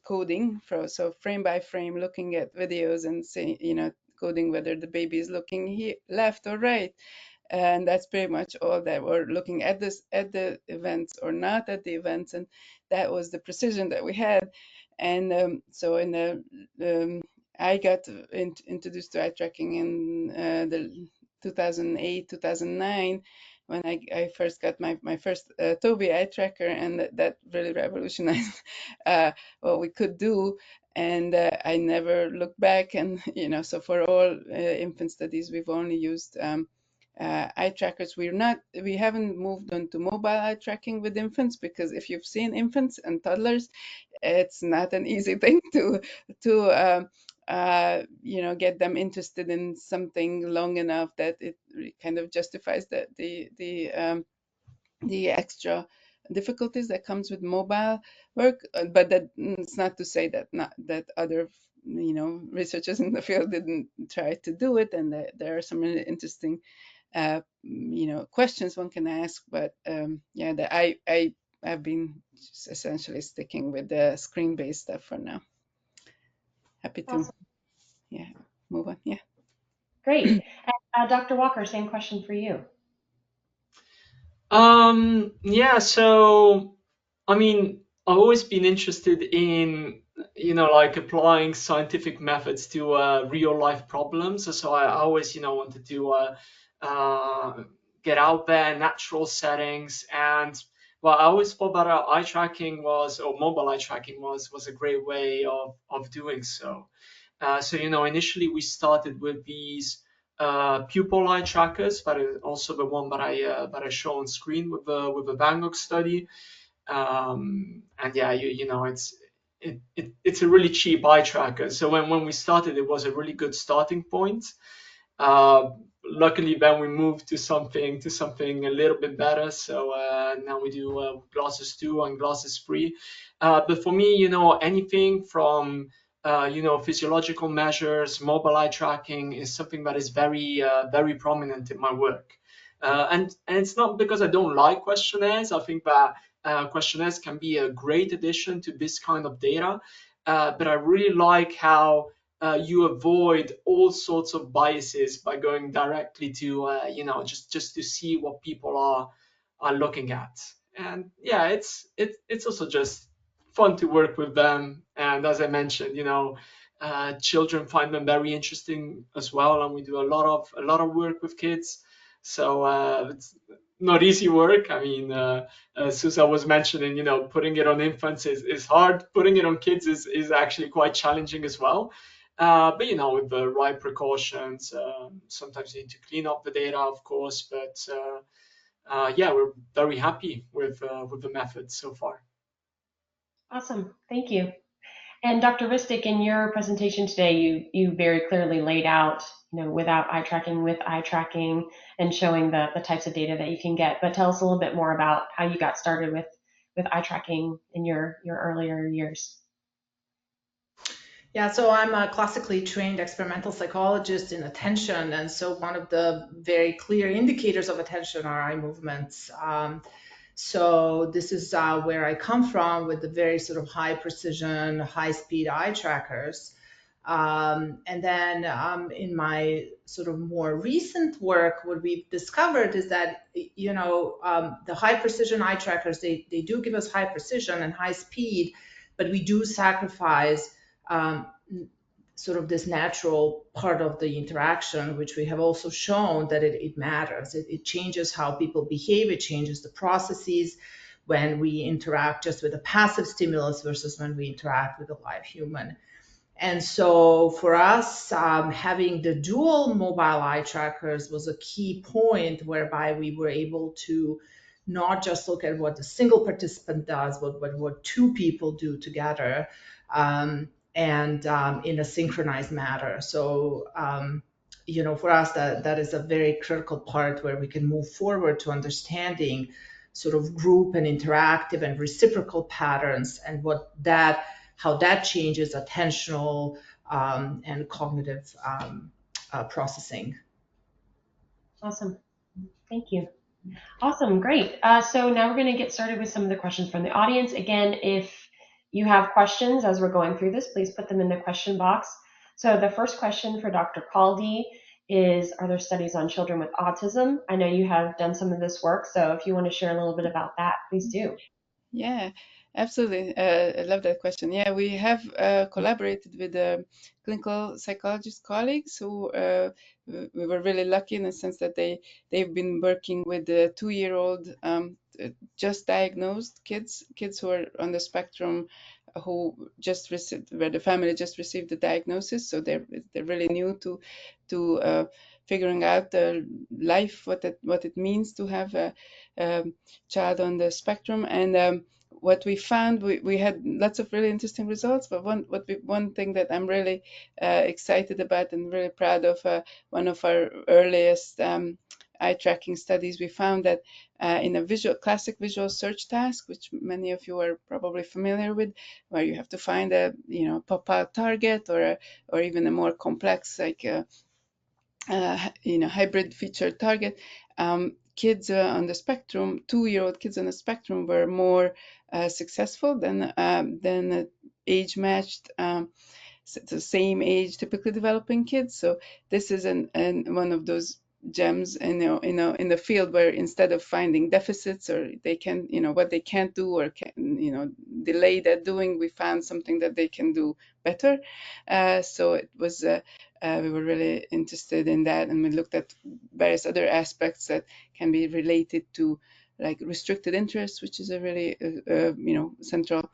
coding, so frame by frame, looking at videos and saying, coding whether the baby is looking left or right. And that's pretty much all that we're looking at the events or not at the events, and that was the precision that we had. And so in the I got introduced to eye tracking in the 2008, 2009, when I first got my first Tobii eye tracker, and that really revolutionized what we could do. And I never looked back. And so for all infant studies, we've only used eye trackers. We haven't moved on to mobile eye tracking with infants, because if you've seen infants and toddlers, it's not an easy thing to get them interested in something long enough that it kind of justifies the extra difficulties that comes with mobile work, but it's not to say that other researchers in the field didn't try to do it, and there are some really interesting questions one can ask. But I've been just essentially sticking with the screen-based stuff for now. Happy to Awesome. move on. Yeah. Great. And, Dr. Walker, same question for you. Yeah, so I mean, I've always been interested in, like applying scientific methods to real life problems. So I always, wanted to get out there, natural settings, and well, I always thought that eye tracking or mobile eye tracking was a great way of doing so. So initially we started with these pupil eye trackers, that is also the one that I show on screen with the Bangkok study. And yeah, it's a really cheap eye tracker. So when we started, it was a really good starting point. Luckily, then we moved to something a little bit better. So now we do glasses 2 and glasses 3. But for me, anything from physiological measures, mobile eye tracking is something that is very prominent in my work. And it's not because I don't like questionnaires. I think that questionnaires can be a great addition to this kind of data. But I really like how you avoid all sorts of biases by going directly to just to see what people are looking at. And yeah, it's also just fun to work with them. And as I mentioned, children find them very interesting as well, and we do a lot of work with kids. So it's not easy work. I mean, Zsuzsa was mentioning, putting it on infants is hard. Putting it on kids is actually quite challenging as well. But with the right precautions, sometimes you need to clean up the data, of course. But yeah, we're very happy with the method so far. Awesome. Thank you. And Dr. Ristic, in your presentation today, you very clearly laid out, without eye tracking, with eye tracking, and showing the types of data that you can get. But tell us a little bit more about how you got started with eye tracking in your earlier years. Yeah, so I'm a classically trained experimental psychologist in attention, and so one of the very clear indicators of attention are eye movements. So this is where I come from, with the very sort of high precision, high speed eye trackers. And then in my sort of more recent work, what we've discovered is that, the high precision eye trackers, they do give us high precision and high speed, but we do sacrifice sort of this natural part of the interaction, which we have also shown that it matters. It changes how people behave. It changes the processes when we interact just with a passive stimulus versus when we interact with a live human. And so for us, having the dual mobile eye trackers was a key point, whereby we were able to not just look at what the single participant does, but what two people do together, and in a synchronized manner. So, for us, that is a very critical part where we can move forward to understanding sort of group and interactive and reciprocal patterns, and how that changes attentional and cognitive processing. Awesome. Thank you. Awesome. Great. So now we're going to get started with some of the questions from the audience. Again, if you have questions as we're going through this, please put them in the question box. So the first question for Dr. Kaldy is, are there studies on children with autism? I know you have done some of this work, so if you want to share a little bit about that, please do. Yeah, absolutely. I love that question. Yeah, we have collaborated with clinical psychologist colleagues who we were really lucky in the sense that they've been working with the 2-year-old just diagnosed kids who are on the spectrum, who just received, where the family just received the diagnosis. So they're really new to figuring out their life, what it means to have a child on the spectrum. And what we found, we had lots of really interesting results, but one thing that I'm really excited about and really proud of, one of our earliest eye tracking studies, we found that in a classic visual search task, which many of you are probably familiar with, where you have to find a pop-out target or even a more complex like hybrid feature target, kids on the spectrum, 2-year-old kids on the spectrum were more successful than age-matched, the same age, typically developing kids. So this is one of those gems in the field where instead of finding deficits or they can what they can't do or can delay that doing, we found something that they can do better. So it was we were really interested in that, and we looked at various other aspects that can be related to like restricted interest, which is a really central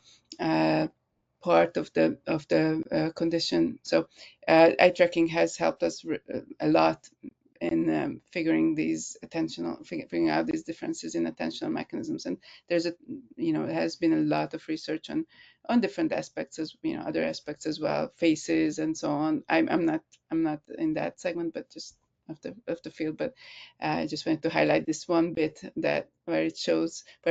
part of the condition. So eye tracking has helped us a lot in figuring out these differences in attentional mechanisms. And there's there has been a lot of research on different aspects other aspects as well, faces and so on. I'm not in that segment, but just of the field. But I just wanted to highlight this one bit where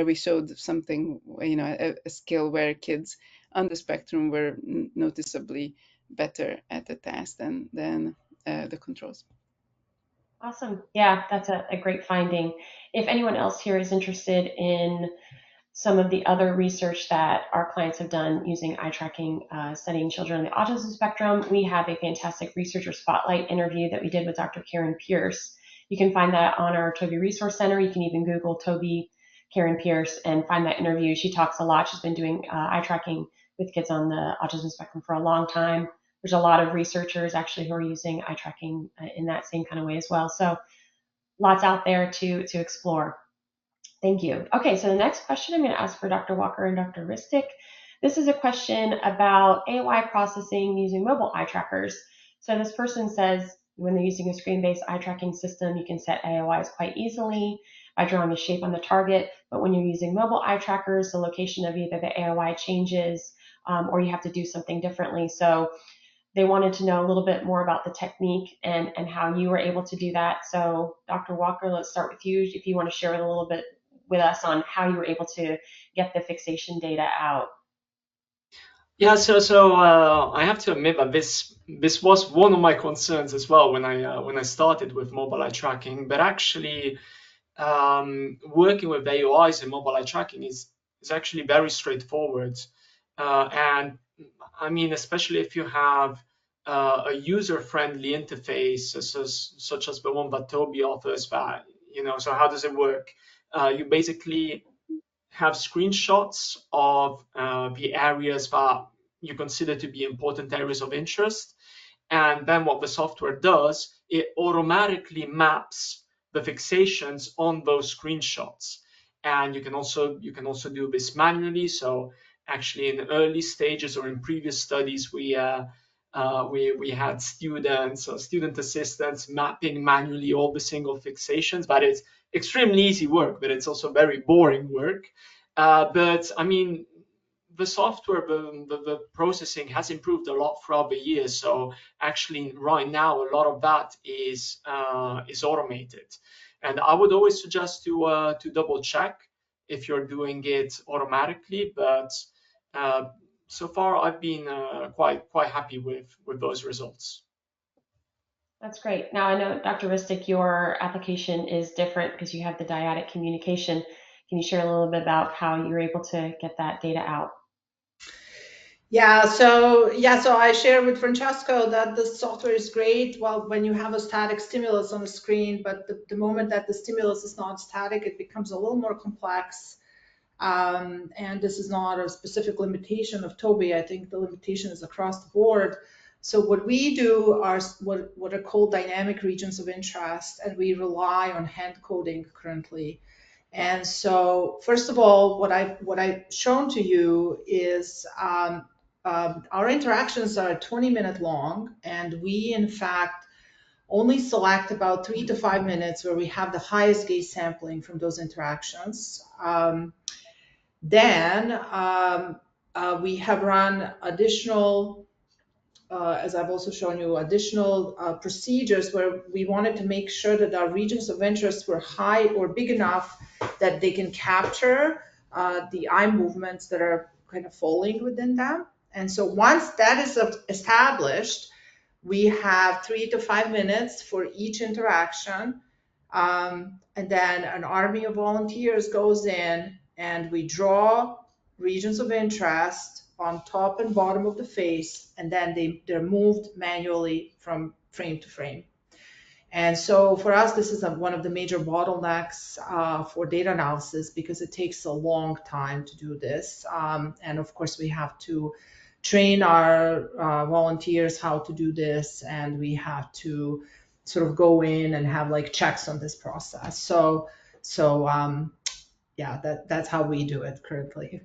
we showed something, a skill where kids on the spectrum were noticeably better at the task than the controls. Awesome. Yeah, that's a great finding. If anyone else here is interested in some of the other research that our clients have done using eye tracking, studying children on the autism spectrum, we have a fantastic researcher spotlight interview that we did with Dr. Karen Pierce. You can find that on our Tobii Resource Center. You can even Google Tobii Karen Pierce and find that interview. She talks a lot. She's been doing eye tracking with kids on the autism spectrum for a long time. There's a lot of researchers actually who are using eye tracking in that same kind of way as well. So lots out there to explore. Thank you. Okay, so the next question I'm going to ask for Dr. Walker and Dr. Ristic. This is a question about AOI processing using mobile eye trackers. So this person says when they're using a screen-based eye tracking system, you can set AOIs quite easily by drawing a shape on the target. But when you're using mobile eye trackers, the location of either the AOI changes or you have to do something differently. So they wanted to know a little bit more about the technique and how you were able to do that. So Dr. Walker, let's start with you. If you want to share a little bit with us on how you were able to get the fixation data out. Yeah, so I have to admit that this was one of my concerns as well when I started with mobile eye tracking. But actually, working with AOIs and mobile eye tracking is actually very straightforward. And I mean, especially if you have a user-friendly interface such as the one that Tobii offers, that so how does it work? You basically have screenshots of the areas that you consider to be important areas of interest. And then what the software does, it automatically maps the fixations on those screenshots. And you can also do this manually. So actually in early stages or in previous studies, we had students or student assistants mapping manually all the single fixations, but it's extremely easy work, but it's also very boring work. But I mean, the software, the processing has improved a lot throughout the years. So actually, right now, a lot of that is automated. And I would always suggest to double check if you're doing it automatically. But so far, I've been quite happy with those results. That's great. Now I know, Dr. Ristic, your application is different because you have the dyadic communication. Can you share a little bit about how you're able to get that data out? Yeah, so I share with Francesco that the software is great. Well, when you have a static stimulus on the screen, but the moment that the stimulus is not static, it becomes a little more complex. And this is not a specific limitation of Tobii. I think the limitation is across the board. So what we do are what are called dynamic regions of interest, and we rely on hand coding currently. And so, first of all, what I've shown to you is our interactions are 20-minute long, and we, in fact, only select about 3 to 5 minutes where we have the highest gaze sampling from those interactions. Then we have run additional as I've also shown you, additional procedures where we wanted to make sure that our regions of interest were high or big enough that they can capture the eye movements that are kind of falling within them. And so once that is established, we have 3 to 5 minutes for each interaction. And then an army of volunteers goes in and we draw regions of interest on top and bottom of the face, and then they're moved manually from frame to frame. And so for us, this is one of the major bottlenecks for data analysis because it takes a long time to do this. And of course, we have to train our volunteers how to do this, and we have to sort of go in and have like checks on this process. So yeah, that's how we do it currently.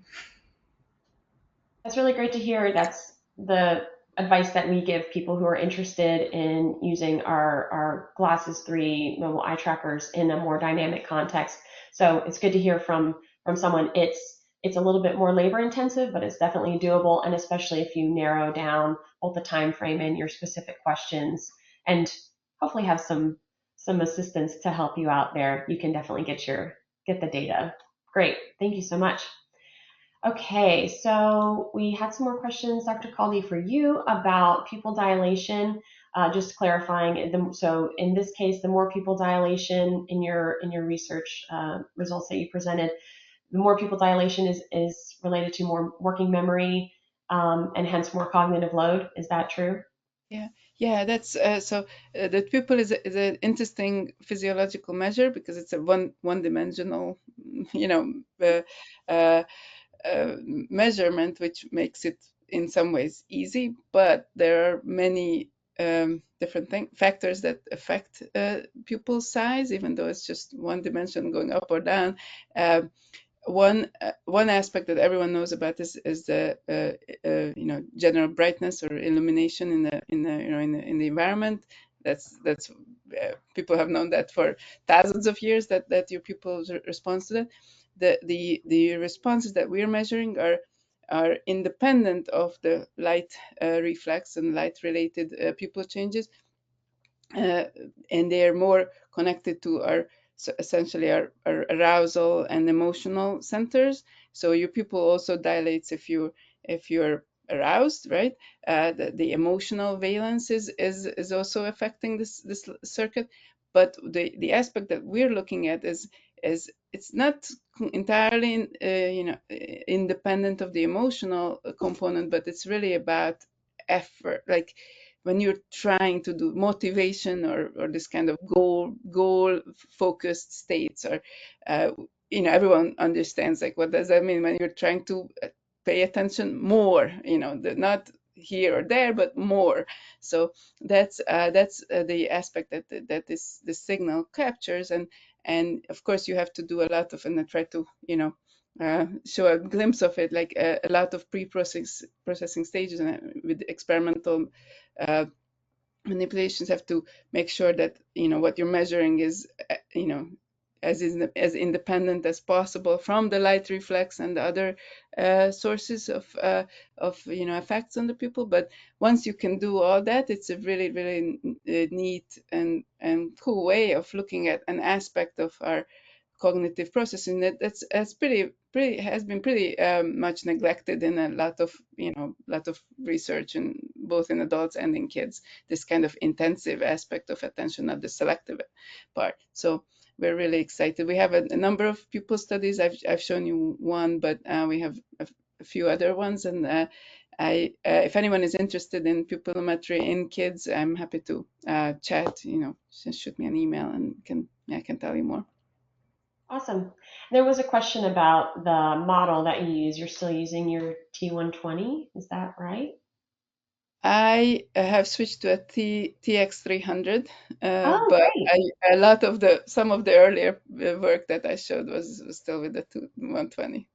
That's really great to hear. That's the advice that we give people who are interested in using our Glasses 3 mobile eye trackers in a more dynamic context. So it's good to hear from someone. It's a little bit more labor intensive, but it's definitely doable. And especially if you narrow down both the time frame and your specific questions, and hopefully have some assistance to help you out there, you can definitely get the data. Great. Thank you so much. Okay, so we had some more questions, Dr. Kaldy, for you about pupil dilation. Just clarifying, so in this case, the more pupil dilation in your research results that you presented, the more pupil dilation is related to more working memory and hence more cognitive load. Is that true? Yeah, that's so the pupil is an interesting physiological measure because it's a one-dimensional, you know, measurement, which makes it in some ways easy, but there are many different factors that affect pupil size, even though it's just one dimension going up or down. One aspect that everyone knows about is the general brightness or illumination in the environment. That's people have known that for thousands of years that your pupils respond to that. The responses that we're measuring are independent of the light reflex and light related pupil changes, and they are more connected to essentially our arousal and emotional centers. So your pupil also dilates if you're aroused, right? The emotional valence is also affecting this circuit. But the aspect that we're looking at is it's not entirely independent of the emotional component, but it's really about effort, like when you're trying to do motivation or this kind of goal focused states, or everyone understands like what does that mean when you're trying to pay attention more, not here or there but more. So that's the aspect that this signal captures, and of course you have to do a lot of, and I try to show a glimpse of it, like a lot of processing stages, and with experimental manipulations have to make sure that what you're measuring is as independent as possible from the light reflex and the other sources of effects on the pupil. But once you can do all that, it's a really really neat and cool way of looking at an aspect of our cognitive processing that's has been pretty much neglected in a lot of research, and both in adults and in kids, this kind of intensive aspect of attention, not the selective part. So we're really excited. We have a number of pupil studies. I've shown you one, but we have a few other ones, and if anyone is interested in pupillometry in kids, I'm happy to chat. Just shoot me an email and I can tell you more. Awesome. There was a question about the model that you use. You're still using your T120, is that right? I have switched to a TX300, Oh, but great. some of the earlier work that I showed was still with the 120.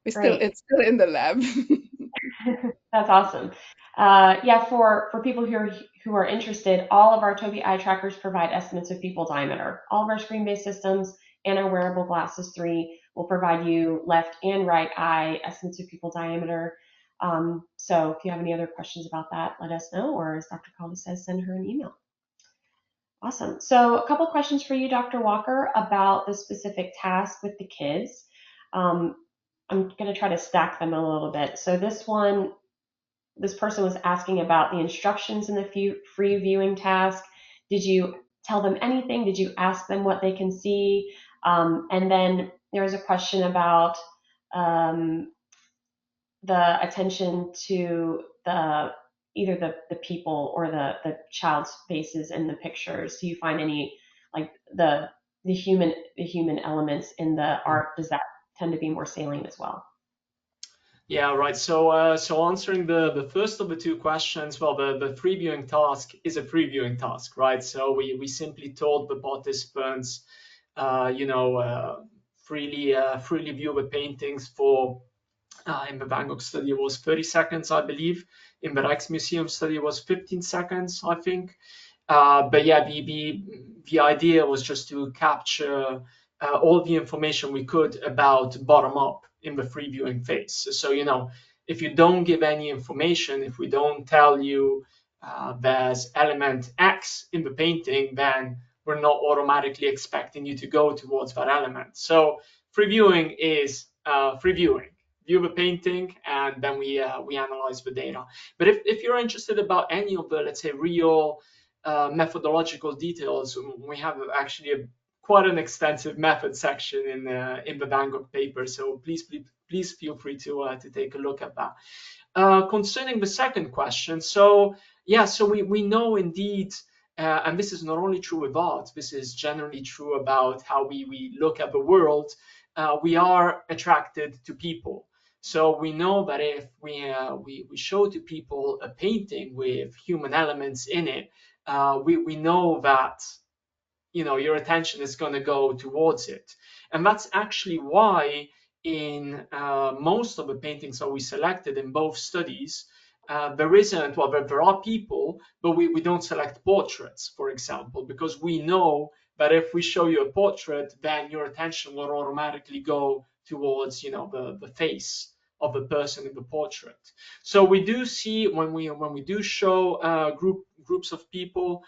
It's still in the lab. That's awesome. Yeah, for people who are interested, all of our Tobii eye trackers provide estimates of pupil diameter. All of our screen-based systems and our wearable Glasses 3 will provide you left and right eye estimates of pupil diameter. So if you have any other questions about that, let us know, or as Dr. Kaldy says, send her an email. Awesome. So a couple questions for you, Dr. Walker, about the specific task with the kids. I'm going to try to stack them a little bit. So this person was asking about the instructions in the free viewing task. Did you tell them anything? Did you ask them what they can see? And then there was a question about the attention to either the people or the child's faces in the pictures. Do you find any, like, the human elements in the art, does that tend to be more salient as well? Yeah, right. So answering the first of the two questions, well, the free viewing task is a free viewing task, right? So we simply told the participants, freely view the paintings for. In the Van Gogh study, it was 30 seconds, I believe. In the Rijksmuseum study, it was 15 seconds, I think. But yeah, the idea was just to capture all the information we could about bottom up in the free viewing phase. So, if you don't give any information, if we don't tell you there's element X in the painting, then we're not automatically expecting you to go towards that element. So free viewing is free viewing. View the painting, and then we analyze the data. But if you're interested about any of the, let's say, real methodological details, we have actually quite an extensive method section in the Van Gogh paper. So please feel free to take a look at that. Concerning the second question, so we know indeed, and this is not only true with art, this is generally true about how we look at the world. We are attracted to people. So we know that if we show to people a painting with human elements in it, we know that your attention is going to go towards it. And that's actually why in most of the paintings that we selected in both studies, there are people, but we don't select portraits, for example, because we know that if we show you a portrait, then your attention will automatically go towards the face of the person in the portrait. So we do see when we do show groups of people,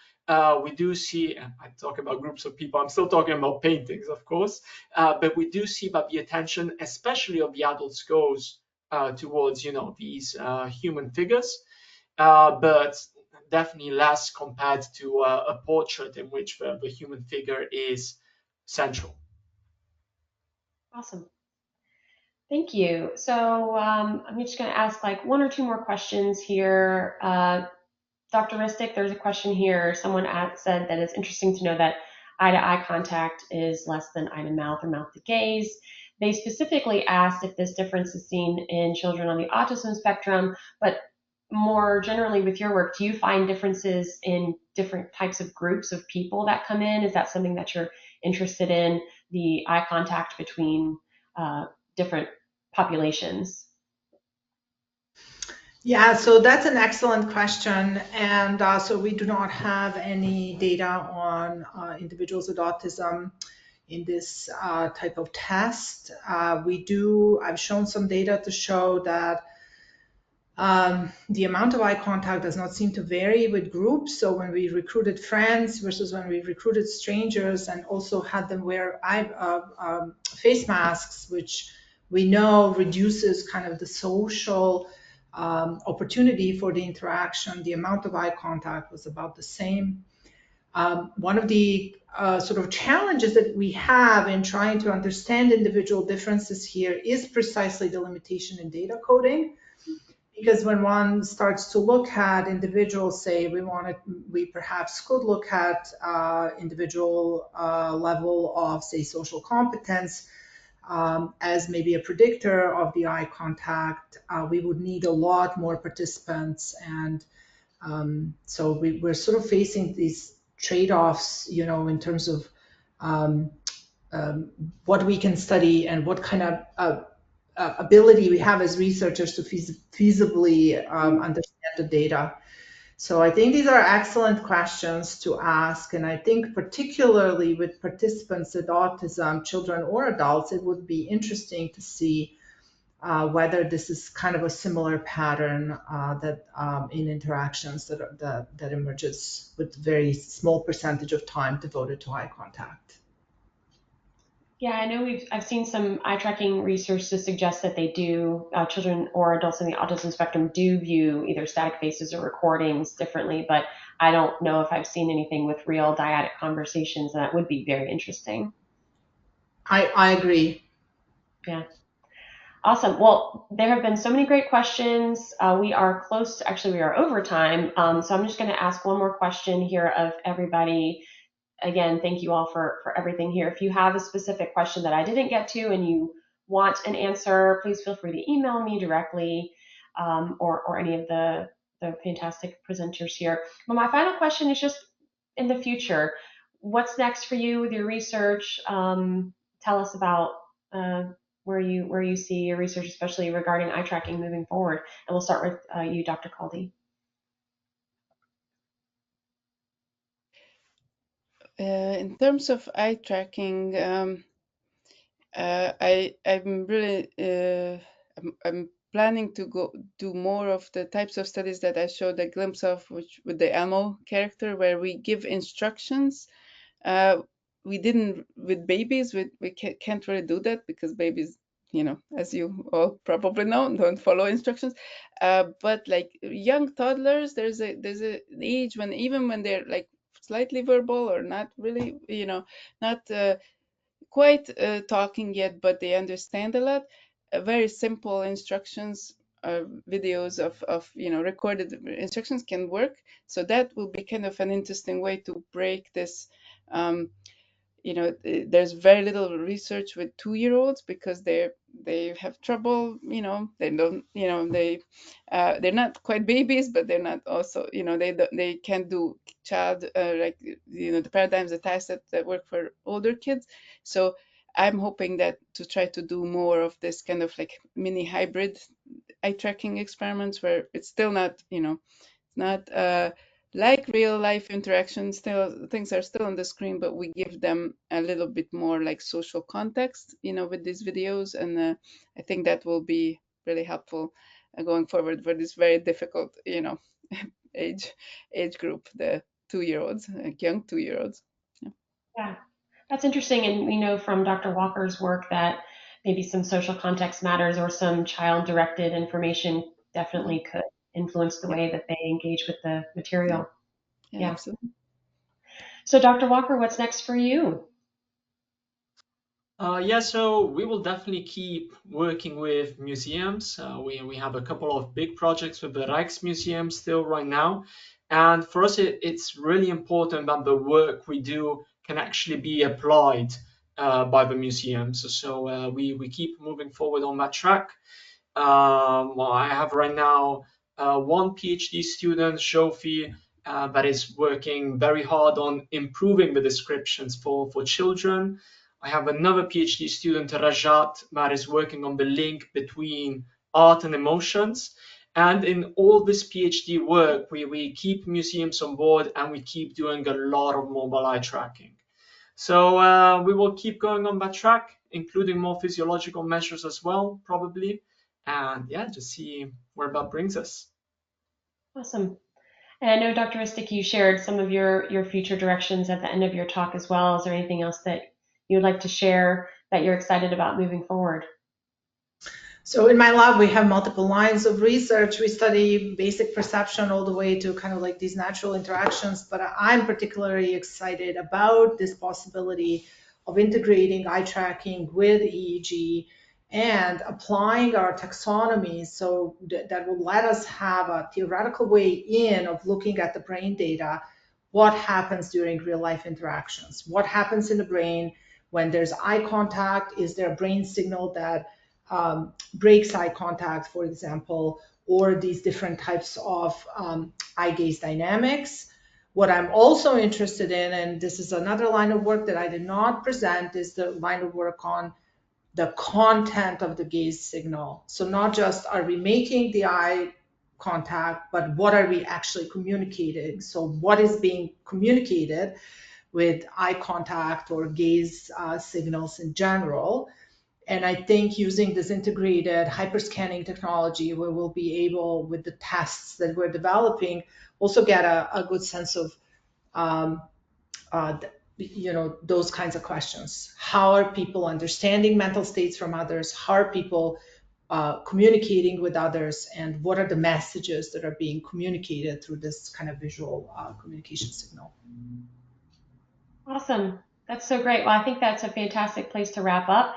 we do see, I talk about groups of people, I'm still talking about paintings, of course, but we do see that the attention, especially of the adults, goes towards these human figures, but definitely less compared to a portrait in which the human figure is central. Awesome. Thank you. So I'm just going to ask like one or two more questions here. Dr. Ristic, there's a question here. Someone said that it's interesting to know that eye-to-eye contact is less than eye-to-mouth or mouth-to-gaze. They specifically asked if this difference is seen in children on the autism spectrum, but more generally with your work, do you find differences in different types of groups of people that come in? Is that something that you're interested in, the eye contact between different populations? Yeah, so that's an excellent question. And so we do not have any data on individuals with autism in this type of test. I've shown some data to show that the amount of eye contact does not seem to vary with groups. So when we recruited friends versus when we recruited strangers, and also had them wear face masks, which we know reduces kind of the social opportunity for the interaction, the amount of eye contact was about the same. One of the sort of challenges that we have in trying to understand individual differences here is precisely the limitation in data coding. Because when one starts to look at individuals, say we perhaps could look at individual level of, say, social competence as maybe a predictor of the eye contact, we would need a lot more participants. And so we're sort of facing these trade-offs, in terms of what we can study and what kind of ability we have as researchers to feasibly understand the data. So I think these are excellent questions to ask. And I think particularly with participants with autism, children or adults, it would be interesting to see whether this is kind of a similar pattern that in interactions that emerges with very small percentage of time devoted to eye contact. Yeah, I know I've seen some eye tracking research to suggest that they do, children or adults in the autism spectrum do view either static faces or recordings differently, but I don't know if I've seen anything with real dyadic conversations, and that would be very interesting. I agree. Yeah. Awesome. Well, there have been so many great questions. We are close to, actually, we are over time. So I'm just going to ask one more question here of everybody. Again, thank you all for everything here. If you have a specific question that I didn't get to and you want an answer, please feel free to email me directly, or any of the fantastic presenters here. But my final question is just in the future, what's next for you with your research? Tell us about where you see your research, especially regarding eye tracking moving forward. And we'll start with you, Dr. Kaldy. In terms of eye tracking, I'm really I'm planning to go do more of the types of studies that I showed a glimpse of, which with the Elmo character, where we give instructions. We didn't with babies. We can't really do that because babies, as you all probably know, don't follow instructions. But like young toddlers, there's an age when even when they're like slightly verbal or not really, not quite talking yet, but they understand a lot. Very simple instructions, videos of recorded instructions can work. So that will be kind of an interesting way to break this. There's very little research with 2-year-olds because they have trouble. They don't. They're not quite babies, but they're not also. They can't do child like the paradigms, the tasks that work for older kids. So I'm hoping that to try to do more of this kind of like mini hybrid eye tracking experiments where it's still not, not like real life interactions. Still, things are still on the screen, but we give them a little bit more like social context, with these videos, and I think that will be really helpful going forward for this very difficult, age group, the 2-year-olds, like young 2-year-olds. Yeah, that's interesting. And we know from Dr. Walker's work that maybe some social context matters or some child directed information definitely could influence the way that they engage with the material. Yeah, absolutely. So, Dr. Walker, what's next for you? So we will definitely keep working with museums. We have a couple of big projects with the Rijksmuseum still right now. And for us, it's really important that the work we do can actually be applied by the museums. So we keep moving forward on that track. Well, I have right now one PhD student, Shofi, that is working very hard on improving the descriptions for children. I have another PhD student, Rajat, that is working on the link between art and emotions. And in all this PhD work, we keep museums on board and we keep doing a lot of mobile eye tracking. So we will keep going on that track, including more physiological measures as well, probably. And yeah, just see where that brings us. Awesome. And I know, Dr. Ristic, you shared some of your future directions at the end of your talk as well. Is there anything else that you would like to share that you're excited about moving forward? So in my lab, we have multiple lines of research. We study basic perception all the way to kind of like these natural interactions. But I'm particularly excited about this possibility of integrating eye tracking with EEG and applying our taxonomy so that will let us have a theoretical way in of looking at the brain data. What happens during real life interactions? What happens in the brain when there's eye contact? Is there a brain signal that breaks eye contact, for example, or these different types of eye gaze dynamics? What I'm also interested in, and this is another line of work that I did not present, is the line of work on the content of the gaze signal. So not just are we making the eye contact, but what are we actually communicating? So what is being communicated with eye contact or gaze signals in general? And I think using this integrated hyperscanning technology, we will be able, with the tests that we're developing, also get a good sense of, those kinds of questions. How are people understanding mental states from others? How are people communicating with others? And what are the messages that are being communicated through this kind of visual communication signal? Awesome. That's so great. Well, I think that's a fantastic place to wrap up.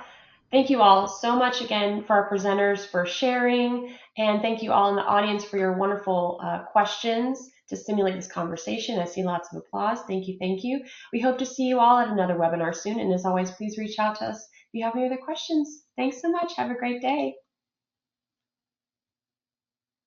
Thank you all so much again for our presenters for sharing, and thank you all in the audience for your wonderful questions to stimulate this conversation. I see lots of applause. Thank you, thank you. We hope to see you all at another webinar soon, and as always, please reach out to us if you have any other questions. Thanks so much. Have a great day.